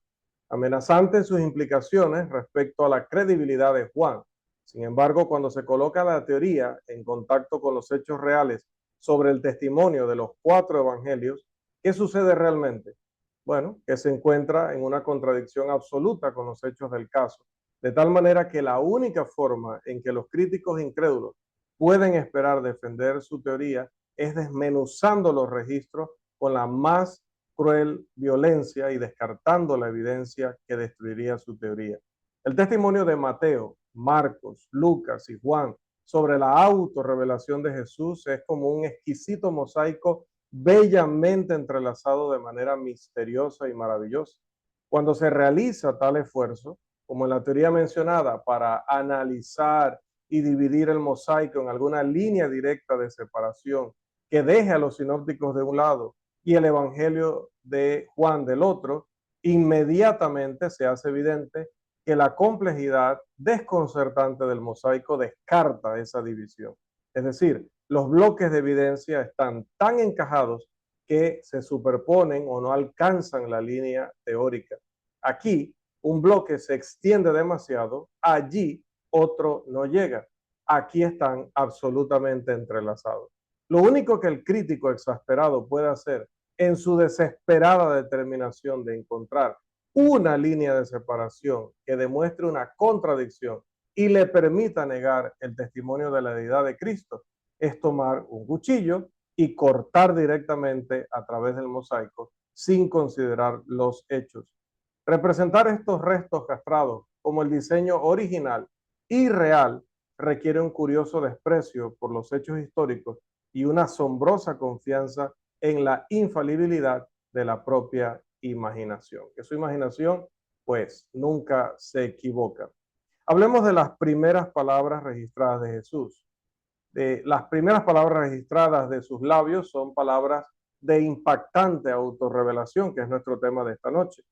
amenazante en sus implicaciones respecto a la credibilidad de Juan. Sin embargo, cuando se coloca la teoría en contacto con los hechos reales sobre el testimonio de los 4 evangelios, ¿qué sucede realmente? Bueno, que se encuentra en una contradicción absoluta con los hechos del caso, de tal manera que la única forma en que los críticos incrédulos pueden esperar defender su teoría es desmenuzando los registros con la más cruel violencia y descartando la evidencia que destruiría su teoría. El testimonio de Mateo, Marcos, Lucas y Juan sobre la autorrevelación de Jesús es como un exquisito mosaico bellamente entrelazado de manera misteriosa y maravillosa. Cuando se realiza tal esfuerzo, como en la teoría mencionada, para analizar y dividir el mosaico en alguna línea directa de separación que deje a los sinópticos de un lado y el evangelio de Juan del otro, inmediatamente se hace evidente que la complejidad desconcertante del mosaico descarta esa división. Es decir, los bloques de evidencia están tan encajados que se superponen o no alcanzan la línea teórica. Aquí un bloque se extiende demasiado, allí otro no llega. Aquí están absolutamente entrelazados. Lo único que el crítico exasperado puede hacer en su desesperada determinación de encontrar una línea de separación que demuestre una contradicción y le permita negar el testimonio de la deidad de Cristo es tomar un cuchillo y cortar directamente a través del mosaico sin considerar los hechos. Representar estos restos castrados como el diseño original y real requiere un curioso desprecio por los hechos históricos y una asombrosa confianza en la infalibilidad de la propia imaginación. Que su imaginación, pues, nunca se equivoca. Hablemos de las primeras palabras registradas de Jesús. Las primeras palabras registradas de sus labios son palabras de impactante autorrevelación, que es nuestro tema de esta noche.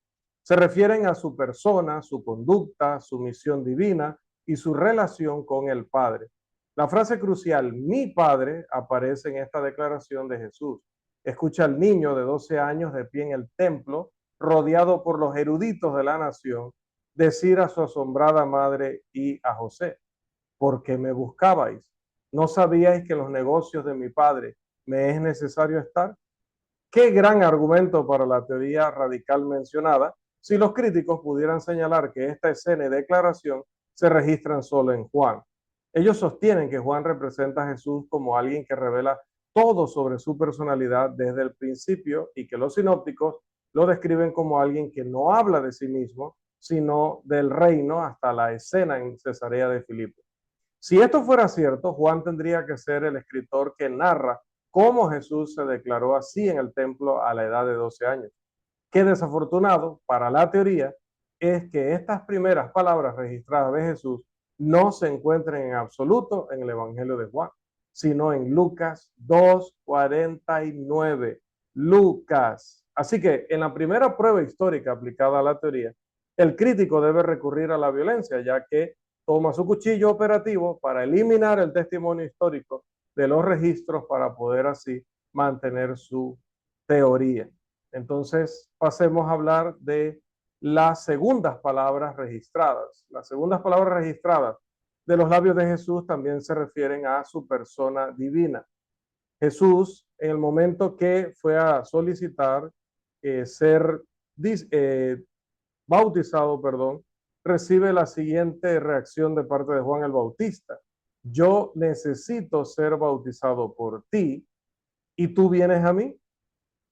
Se refieren a su persona, su conducta, su misión divina y su relación con el Padre. La frase crucial, mi Padre, aparece en esta declaración de Jesús. Escucha al niño de 12 años de pie en el templo, rodeado por los eruditos de la nación, decir a su asombrada madre y a José, ¿por qué me buscabais? ¿No sabíais que en los negocios de mi Padre me es necesario estar? Qué gran argumento para la teoría radical mencionada, si los críticos pudieran señalar que esta escena y declaración se registran solo en Juan. Ellos sostienen que Juan representa a Jesús como alguien que revela todo sobre su personalidad desde el principio y que los sinópticos lo describen como alguien que no habla de sí mismo, sino del reino hasta la escena en Cesarea de Filipo. Si esto fuera cierto, Juan tendría que ser el escritor que narra cómo Jesús se declaró así en el templo a la edad de 12 años. Qué desafortunado para la teoría es que estas primeras palabras registradas de Jesús no se encuentren en absoluto en el Evangelio de Juan, sino en Lucas 2:49. Lucas. Así que en la primera prueba histórica aplicada a la teoría, el crítico debe recurrir a la violencia, ya que toma su cuchillo operativo para eliminar el testimonio histórico de los registros para poder así mantener su teoría. Entonces, pasemos a hablar de las segundas palabras registradas. Las segundas palabras registradas de los labios de Jesús también se refieren a su persona divina. Jesús, en el momento que fue a solicitar ser bautizado, recibe la siguiente reacción de parte de Juan el Bautista. Yo necesito ser bautizado por ti y tú vienes a mí.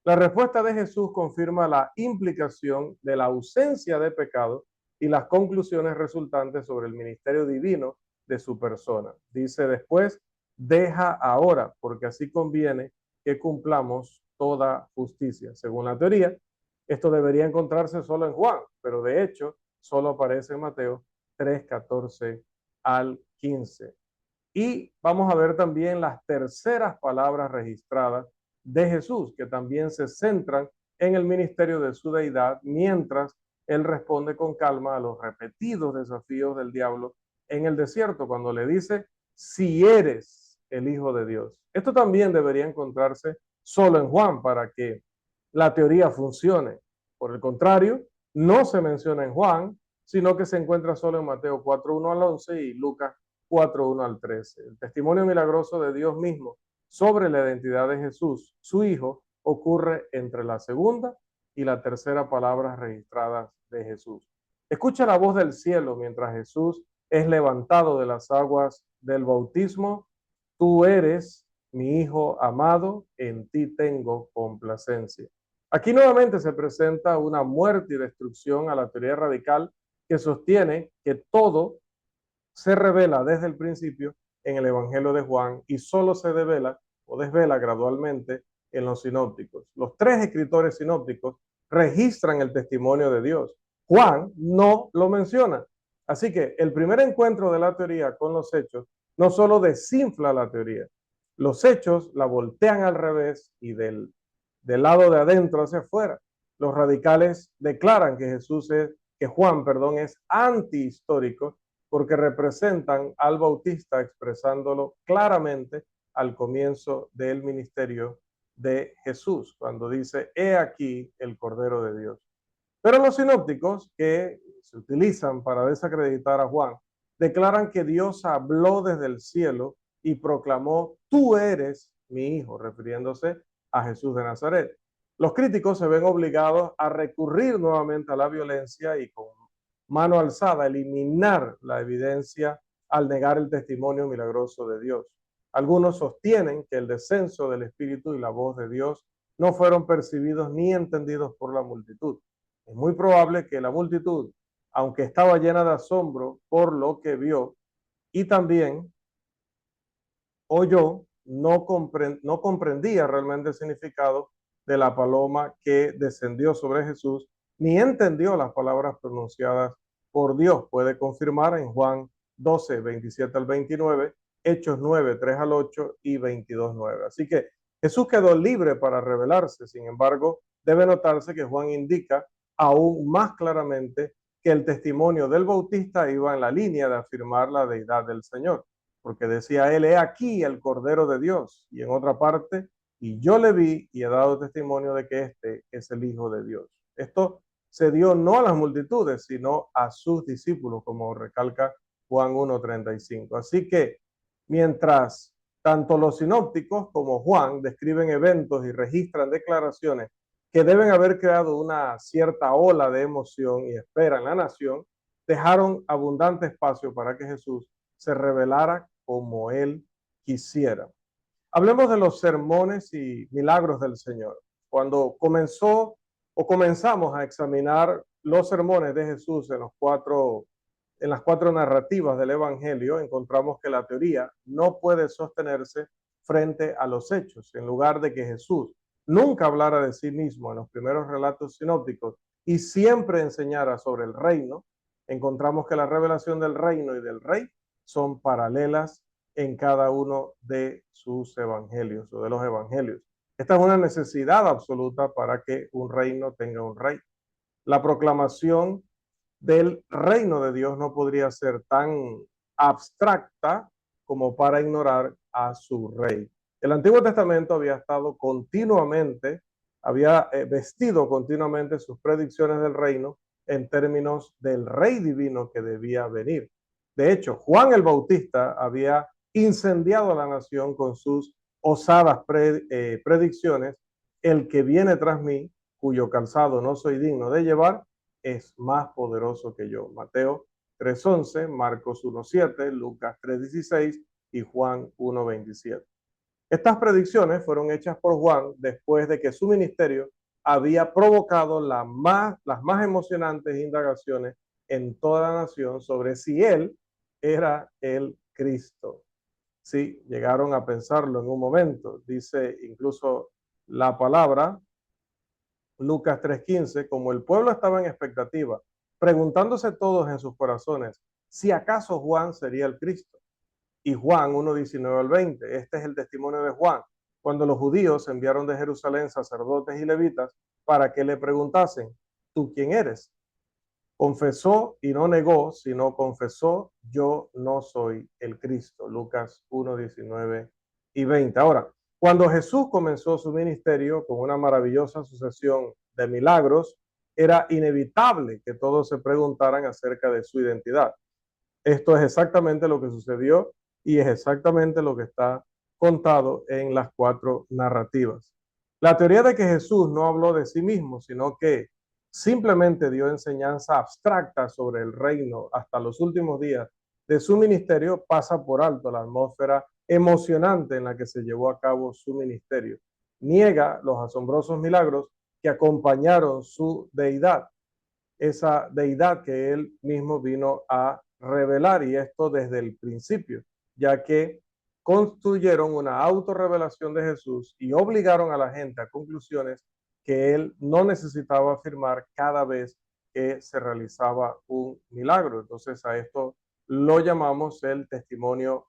La respuesta de Jesús confirma la implicación de la ausencia de pecado y las conclusiones resultantes sobre el ministerio divino de su persona. Dice después, deja ahora, porque así conviene que cumplamos toda justicia. Según la teoría, esto debería encontrarse solo en Juan, pero de hecho solo aparece en Mateo 3:14 al 15. Y vamos a ver también las terceras palabras registradas de Jesús, que también se centran en el ministerio de su deidad, mientras él responde con calma a los repetidos desafíos del diablo en el desierto, cuando le dice, si eres el Hijo de Dios. Esto también debería encontrarse solo en Juan para que la teoría funcione. Por el contrario, no se menciona en Juan, sino que se encuentra solo en Mateo 4:1 al 11 y Lucas 4:1 al 13. El testimonio milagroso de Dios mismo sobre la identidad de Jesús, su Hijo, ocurre entre la segunda y la tercera palabra registradas de Jesús. Escucha la voz del cielo mientras Jesús es levantado de las aguas del bautismo. Tú eres mi Hijo amado, en ti tengo complacencia. Aquí nuevamente se presenta una muerte y destrucción a la teoría radical que sostiene que todo se revela desde el principio en el Evangelio de Juan y solo se devela o desvela gradualmente en los sinópticos. Los tres escritores sinópticos registran el testimonio de Dios. Juan no lo menciona. Así que el primer encuentro de la teoría con los hechos no solo desinfla la teoría, los hechos la voltean al revés y del lado de adentro hacia afuera. Los radicales declaran que Juan es antihistórico porque representan al Bautista expresándolo claramente al comienzo del ministerio de Jesús, cuando dice, he aquí el Cordero de Dios. Pero los sinópticos, que se utilizan para desacreditar a Juan, declaran que Dios habló desde el cielo y proclamó, tú eres mi Hijo, refiriéndose a Jesús de Nazaret. Los críticos se ven obligados a recurrir nuevamente a la violencia y con mano alzada eliminar la evidencia al negar el testimonio milagroso de Dios. Algunos sostienen que el descenso del Espíritu y la voz de Dios no fueron percibidos ni entendidos por la multitud. Es muy probable que la multitud, aunque estaba llena de asombro por lo que vio y también oyó, no comprendía realmente el significado de la paloma que descendió sobre Jesús, ni entendió las palabras pronunciadas por Dios. Puede confirmar en Juan 12, 27 al 29, Hechos 9, 3 al 8 y 22, 9. Así que Jesús quedó libre para revelarse. Sin embargo, debe notarse que Juan indica aún más claramente que el testimonio del Bautista iba en la línea de afirmar la deidad del Señor, porque decía él, he aquí el Cordero de Dios, y en otra parte, y yo le vi y he dado testimonio de que este es el Hijo de Dios. Esto se dio no a las multitudes, sino a sus discípulos, como recalca Juan 1:35. Así que mientras tanto los sinópticos como Juan describen eventos y registran declaraciones que deben haber creado una cierta ola de emoción y espera en la nación, dejaron abundante espacio para que Jesús se revelara como él quisiera. Hablemos de los sermones y milagros del Señor. Cuando comenzamos a examinar los sermones de Jesús en las cuatro narrativas del Evangelio, encontramos que la teoría no puede sostenerse frente a los hechos. En lugar de que Jesús nunca hablara de sí mismo en los primeros relatos sinópticos y siempre enseñara sobre el reino, encontramos que la revelación del reino y del rey son paralelas en cada uno de sus evangelios o de los evangelios. Esta es una necesidad absoluta para que un reino tenga un rey. La proclamación del reino de Dios no podría ser tan abstracta como para ignorar a su rey. El Antiguo Testamento había estado continuamente, había vestido continuamente sus predicciones del reino en términos del rey divino que debía venir. De hecho, Juan el Bautista había incendiado a la nación con sus osadas predicciones: el que viene tras mí, cuyo calzado no soy digno de llevar, es más poderoso que yo. Mateo 3:11, Marcos 1:7, Lucas 3:16 y Juan 1:27. Estas predicciones fueron hechas por Juan después de que su ministerio había provocado las más emocionantes indagaciones en toda la nación sobre si él era el Cristo. Sí, llegaron a pensarlo en un momento. Dice incluso la palabra, Lucas 3:15, como el pueblo estaba en expectativa, preguntándose todos en sus corazones si acaso Juan sería el Cristo. Y Juan 1:19 al 20, este es el testimonio de Juan, cuando los judíos enviaron de Jerusalén sacerdotes y levitas para que le preguntasen, ¿tú quién eres? Confesó y no negó, sino confesó, yo no soy el Cristo. Lucas 1:19 y 20. Ahora, cuando Jesús comenzó su ministerio con una maravillosa sucesión de milagros, era inevitable que todos se preguntaran acerca de su identidad. Esto es exactamente lo que sucedió y es exactamente lo que está contado en las cuatro narrativas. La teoría de que Jesús no habló de sí mismo, sino que simplemente dio enseñanza abstracta sobre el reino hasta los últimos días de su ministerio, pasa por alto la atmósfera emocionante en la que se llevó a cabo su ministerio. Niega los asombrosos milagros que acompañaron su deidad, esa deidad que él mismo vino a revelar, y esto desde el principio, ya que construyeron una autorrevelación de Jesús y obligaron a la gente a conclusiones que él no necesitaba afirmar cada vez que se realizaba un milagro. Entonces a esto lo llamamos el testimonio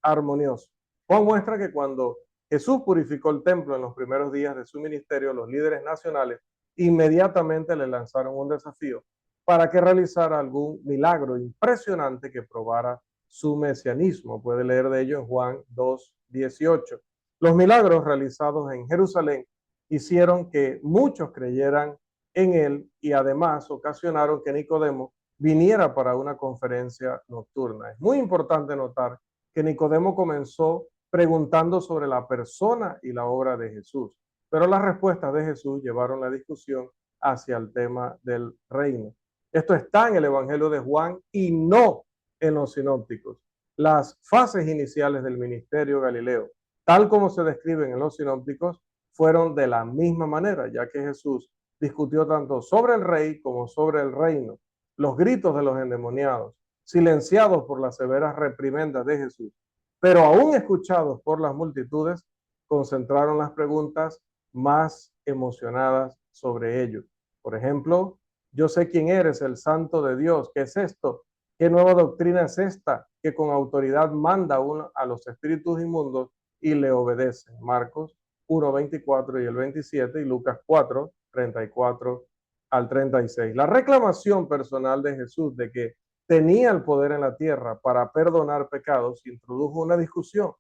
armonioso. Juan muestra que cuando Jesús purificó el templo en los primeros días de su ministerio, los líderes nacionales inmediatamente le lanzaron un desafío para que realizara algún milagro impresionante que probara su mesianismo. Puede leer de ello en Juan 2:18. Los milagros realizados en Jerusalén hicieron que muchos creyeran en él y además ocasionaron que Nicodemo viniera para una conferencia nocturna. Es muy importante notar que Nicodemo comenzó preguntando sobre la persona y la obra de Jesús, pero las respuestas de Jesús llevaron la discusión hacia el tema del reino. Esto está en el Evangelio de Juan y no en los sinópticos. las fases iniciales del ministerio Galileo, tal como se describen en los sinópticos, fueron de la misma manera, ya que Jesús discutió tanto sobre el rey como sobre el reino. Los gritos de los endemoniados, silenciados por las severas reprimendas de Jesús, pero aún escuchados por las multitudes, concentraron las preguntas más emocionadas sobre ellos. Por ejemplo, yo sé quién eres, el Santo de Dios. ¿Qué es esto? ¿Qué nueva doctrina es esta que con autoridad manda a los espíritus inmundos y le obedecen? Marcos 1:24 y el 27 y Lucas 4:34 al 36. La reclamación personal de Jesús de que tenía el poder en la tierra para perdonar pecados introdujo una discusión,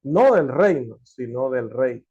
no del reino, sino del rey.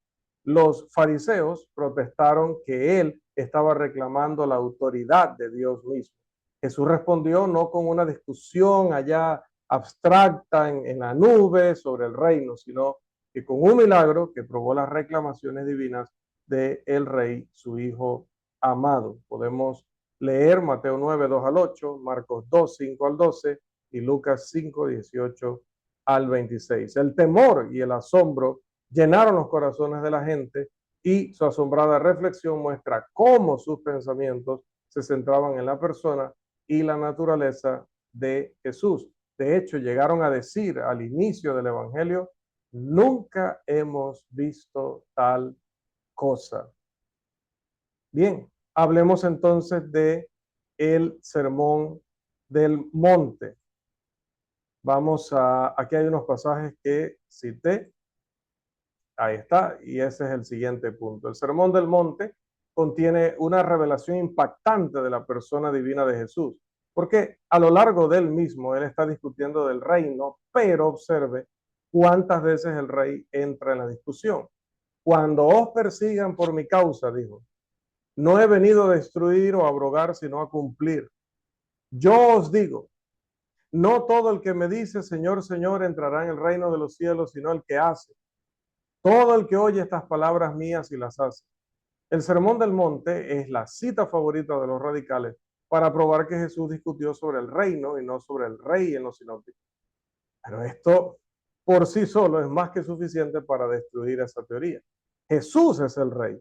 Los fariseos protestaron que él estaba reclamando la autoridad de Dios mismo. Jesús respondió no con una discusión allá abstracta en la nube sobre el reino, sino que con un milagro que probó las reclamaciones divinas del rey, su hijo amado. Podemos leer Mateo 9:2 al 8, Marcos 2:5 al 12 y Lucas 5:18 al 26. El temor y el asombro llenaron los corazones de la gente y su asombrada reflexión muestra cómo sus pensamientos se centraban en la persona y la naturaleza de Jesús. De hecho, llegaron a decir al inicio del Evangelio, nunca hemos visto tal cosa. Bien, hablemos entonces de el Sermón del Monte. Aquí hay unos pasajes que cité. Ahí está, y ese es el siguiente punto. El Sermón del Monte contiene una revelación impactante de la persona divina de Jesús, porque a lo largo del mismo él está discutiendo del reino, pero observe cuántas veces el rey entra en la discusión. Cuando os persigan por mi causa, dijo, no he venido a destruir o a abrogar, sino a cumplir. Yo os digo, no todo el que me dice Señor, Señor entrará en el reino de los cielos, sino el que hace. Todo el que oye estas palabras mías y las hace. El Sermón del Monte es la cita favorita de los radicales para probar que Jesús discutió sobre el reino y no sobre el rey en los sinópticos. Pero esto por sí solo es más que suficiente para destruir esa teoría. Jesús es el rey.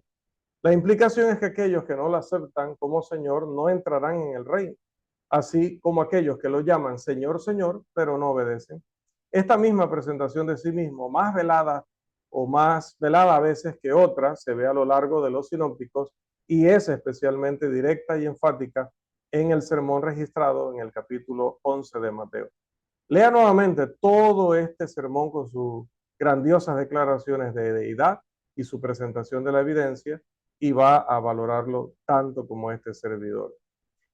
La implicación es que aquellos que no lo aceptan como Señor no entrarán en el reino, así como aquellos que lo llaman Señor, Señor, pero no obedecen. Esta misma presentación de sí mismo, más velada o más velada a veces que otra, se ve a lo largo de los sinópticos y es especialmente directa y enfática en el sermón registrado en el capítulo 11 de Mateo. Lea nuevamente todo este sermón con sus grandiosas declaraciones de deidad y su presentación de la evidencia y va a valorarlo tanto como este servidor.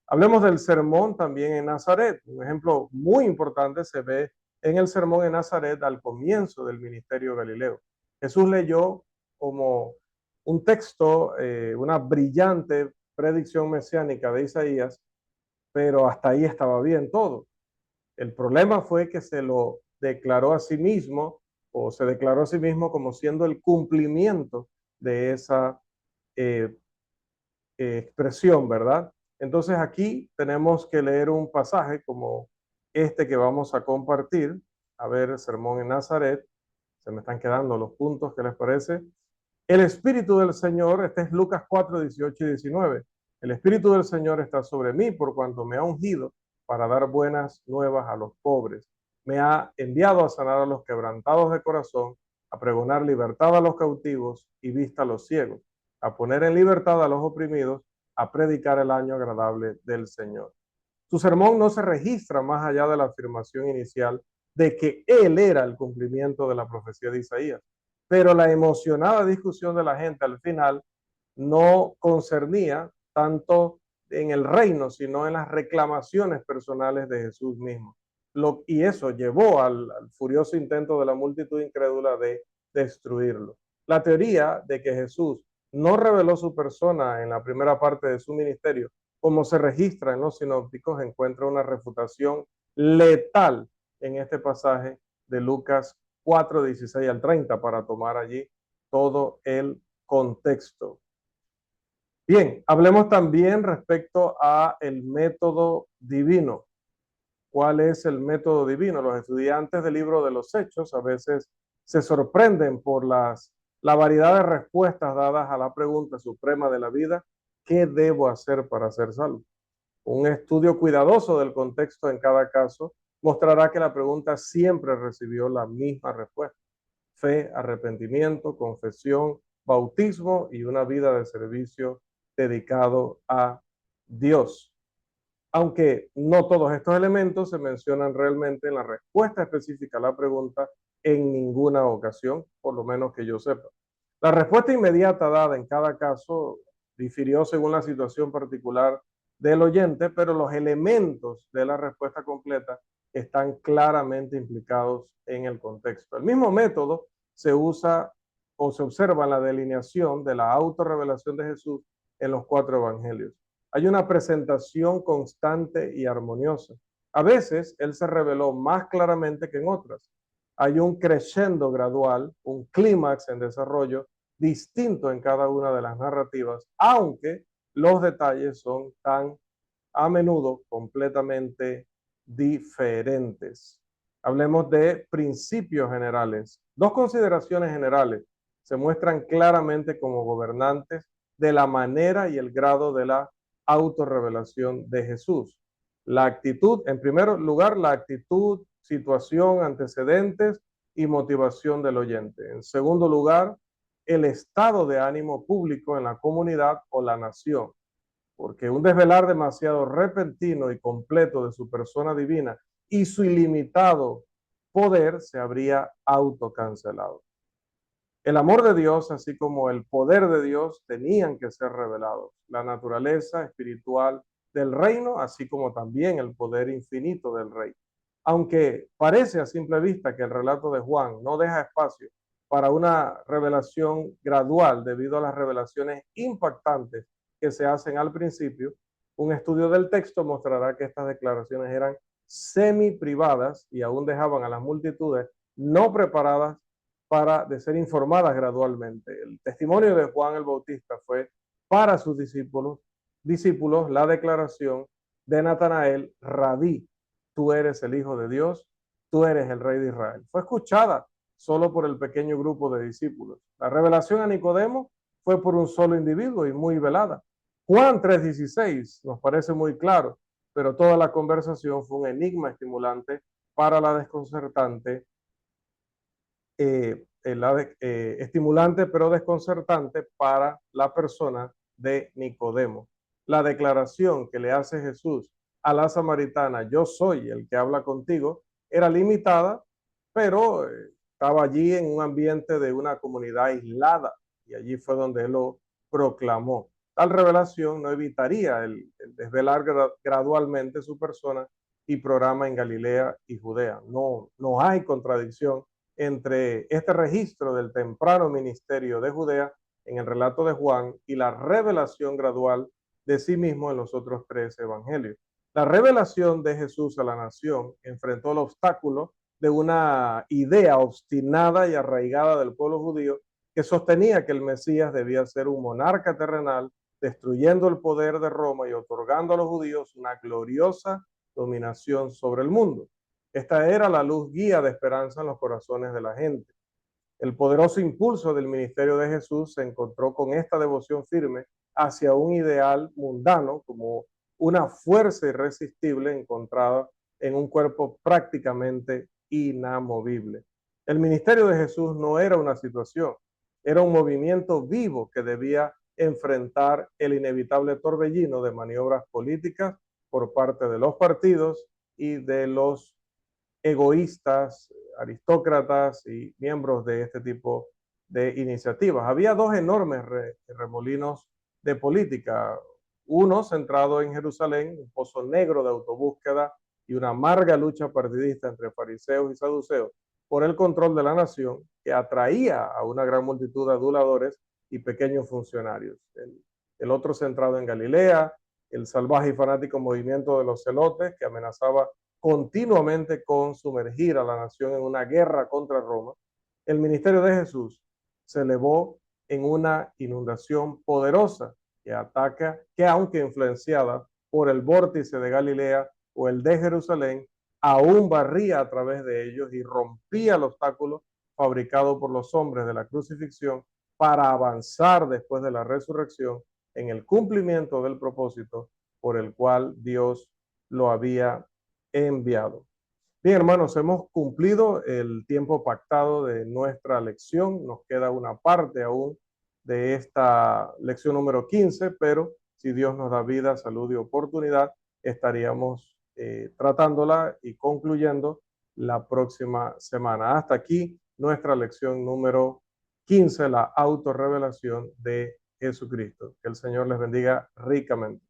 Hablemos del sermón también en Nazaret. Un ejemplo muy importante se ve en el sermón en Nazaret al comienzo del ministerio Galileo. Jesús leyó como un texto, una brillante predicción mesiánica de Isaías, pero hasta ahí estaba bien todo. El problema fue que se lo declaró a sí mismo, o se declaró a sí mismo como siendo el cumplimiento de esa expresión, ¿verdad? Entonces aquí tenemos que leer un pasaje como este que vamos a compartir. A ver, el sermón en Nazaret. Se me están quedando los puntos, ¿qué les parece? El Espíritu del Señor, este es Lucas 4:18 y 19. El Espíritu del Señor está sobre mí por cuanto me ha ungido para dar buenas nuevas a los pobres. Me ha enviado a sanar a los quebrantados de corazón, a pregonar libertad a los cautivos y vista a los ciegos, a poner en libertad a los oprimidos, a predicar el año agradable del Señor. Su sermón no se registra más allá de la afirmación inicial de que él era el cumplimiento de la profecía de Isaías, pero la emocionada discusión de la gente al final no concernía tanto en el reino, sino en las reclamaciones personales de Jesús mismo. Y eso llevó al furioso intento de la multitud incrédula de destruirlo. La teoría de que Jesús no reveló su persona en la primera parte de su ministerio, como se registra en los sinópticos, encuentra una refutación letal en este pasaje de Lucas 4:16 al 30 para tomar allí todo el contexto. Bien, hablemos también respecto a el método divino. cuál es el método divino. Los estudiantes del libro de los Hechos a veces se sorprenden por la variedad de respuestas dadas a la pregunta suprema de la vida: ¿qué debo hacer para ser salvo? Un estudio cuidadoso del contexto en cada caso mostrará que la pregunta siempre recibió la misma respuesta: fe, arrepentimiento, confesión, bautismo y una vida de servicio dedicado a Dios. Aunque no todos estos elementos se mencionan realmente en la respuesta específica a la pregunta en ninguna ocasión, por lo menos que yo sepa. La respuesta inmediata dada en cada caso difirió según la situación particular del oyente, pero los elementos de la respuesta completa están claramente implicados en el contexto. El mismo método se usa o se observa en la delineación de la autorrevelación de Jesús en los 4 evangelios. Hay una presentación constante y armoniosa. A veces él se reveló más claramente que en otras. Hay un crescendo gradual, un clímax en desarrollo distinto en cada una de las narrativas, aunque los detalles son tan a menudo completamente diferentes. Hablemos de principios generales. 2 consideraciones generales se muestran claramente como gobernantes de la manera y el grado de la autorrevelación de Jesús. La actitud, en primer lugar, la actitud, situación, antecedentes y motivación del oyente. En segundo lugar, el estado de ánimo público en la comunidad o la nación, porque un desvelar demasiado repentino y completo de su persona divina y su ilimitado poder se habría autocancelado. El amor de Dios, así como el poder de Dios, tenían que ser revelados. La naturaleza espiritual del reino, así como también el poder infinito del rey. Aunque parece a simple vista que el relato de Juan no deja espacio para una revelación gradual debido a las revelaciones impactantes que se hacen al principio, un estudio del texto mostrará que estas declaraciones eran semi privadas y aún dejaban a las multitudes no preparadas de ser informadas gradualmente. El testimonio de Juan el Bautista fue para sus discípulos la declaración de Natanael: Rabí, tú eres el Hijo de Dios, tú eres el Rey de Israel. Fue escuchada solo por el pequeño grupo de discípulos. La revelación a Nicodemo fue por un solo individuo y muy velada. Juan 3:16 nos parece muy claro, pero toda la conversación fue un enigma estimulante para la desconcertante estimulante pero desconcertante para la persona de Nicodemo. La declaración que le hace Jesús a la samaritana: yo soy el que habla contigo, era limitada, pero estaba allí en un ambiente de una comunidad aislada y allí fue donde él lo proclamó. Tal revelación no evitaría el desvelar gradualmente su persona y programa en Galilea y Judea. No hay contradicción entre este registro del temprano ministerio de Judea en el relato de Juan y la revelación gradual de sí mismo en los otros 3 evangelios. La revelación de Jesús a la nación enfrentó el obstáculo de una idea obstinada y arraigada del pueblo judío que sostenía que el Mesías debía ser un monarca terrenal, destruyendo el poder de Roma y otorgando a los judíos una gloriosa dominación sobre el mundo. Esta era la luz guía de esperanza en los corazones de la gente. El poderoso impulso del ministerio de Jesús se encontró con esta devoción firme hacia un ideal mundano como una fuerza irresistible encontrada en un cuerpo prácticamente inamovible. El ministerio de Jesús no era una situación, era un movimiento vivo que debía enfrentar el inevitable torbellino de maniobras políticas por parte de los partidos y de los egoístas, aristócratas y miembros de este tipo de iniciativas. Había 2 enormes remolinos de política, uno centrado en Jerusalén, un pozo negro de autobúsqueda y una amarga lucha partidista entre fariseos y saduceos por el control de la nación, que atraía a una gran multitud de aduladores y pequeños funcionarios. El otro centrado en Galilea, el salvaje y fanático movimiento de los celotes, que amenazaba continuamente con sumergir a la nación en una guerra contra Roma. El ministerio de Jesús se elevó en una inundación poderosa que ataca, que aunque influenciada por el vórtice de Galilea o el de Jerusalén, aún barría a través de ellos y rompía el obstáculo fabricado por los hombres de la crucifixión para avanzar después de la resurrección en el cumplimiento del propósito por el cual Dios lo había enviado. Bien, hermanos, hemos cumplido el tiempo pactado de nuestra lección. Nos queda una parte aún de esta lección número 15, pero si Dios nos da vida, salud y oportunidad, estaríamos tratándola y concluyendo la próxima semana. Hasta aquí nuestra lección número 15, la autorrevelación de Jesucristo. Que el Señor les bendiga ricamente.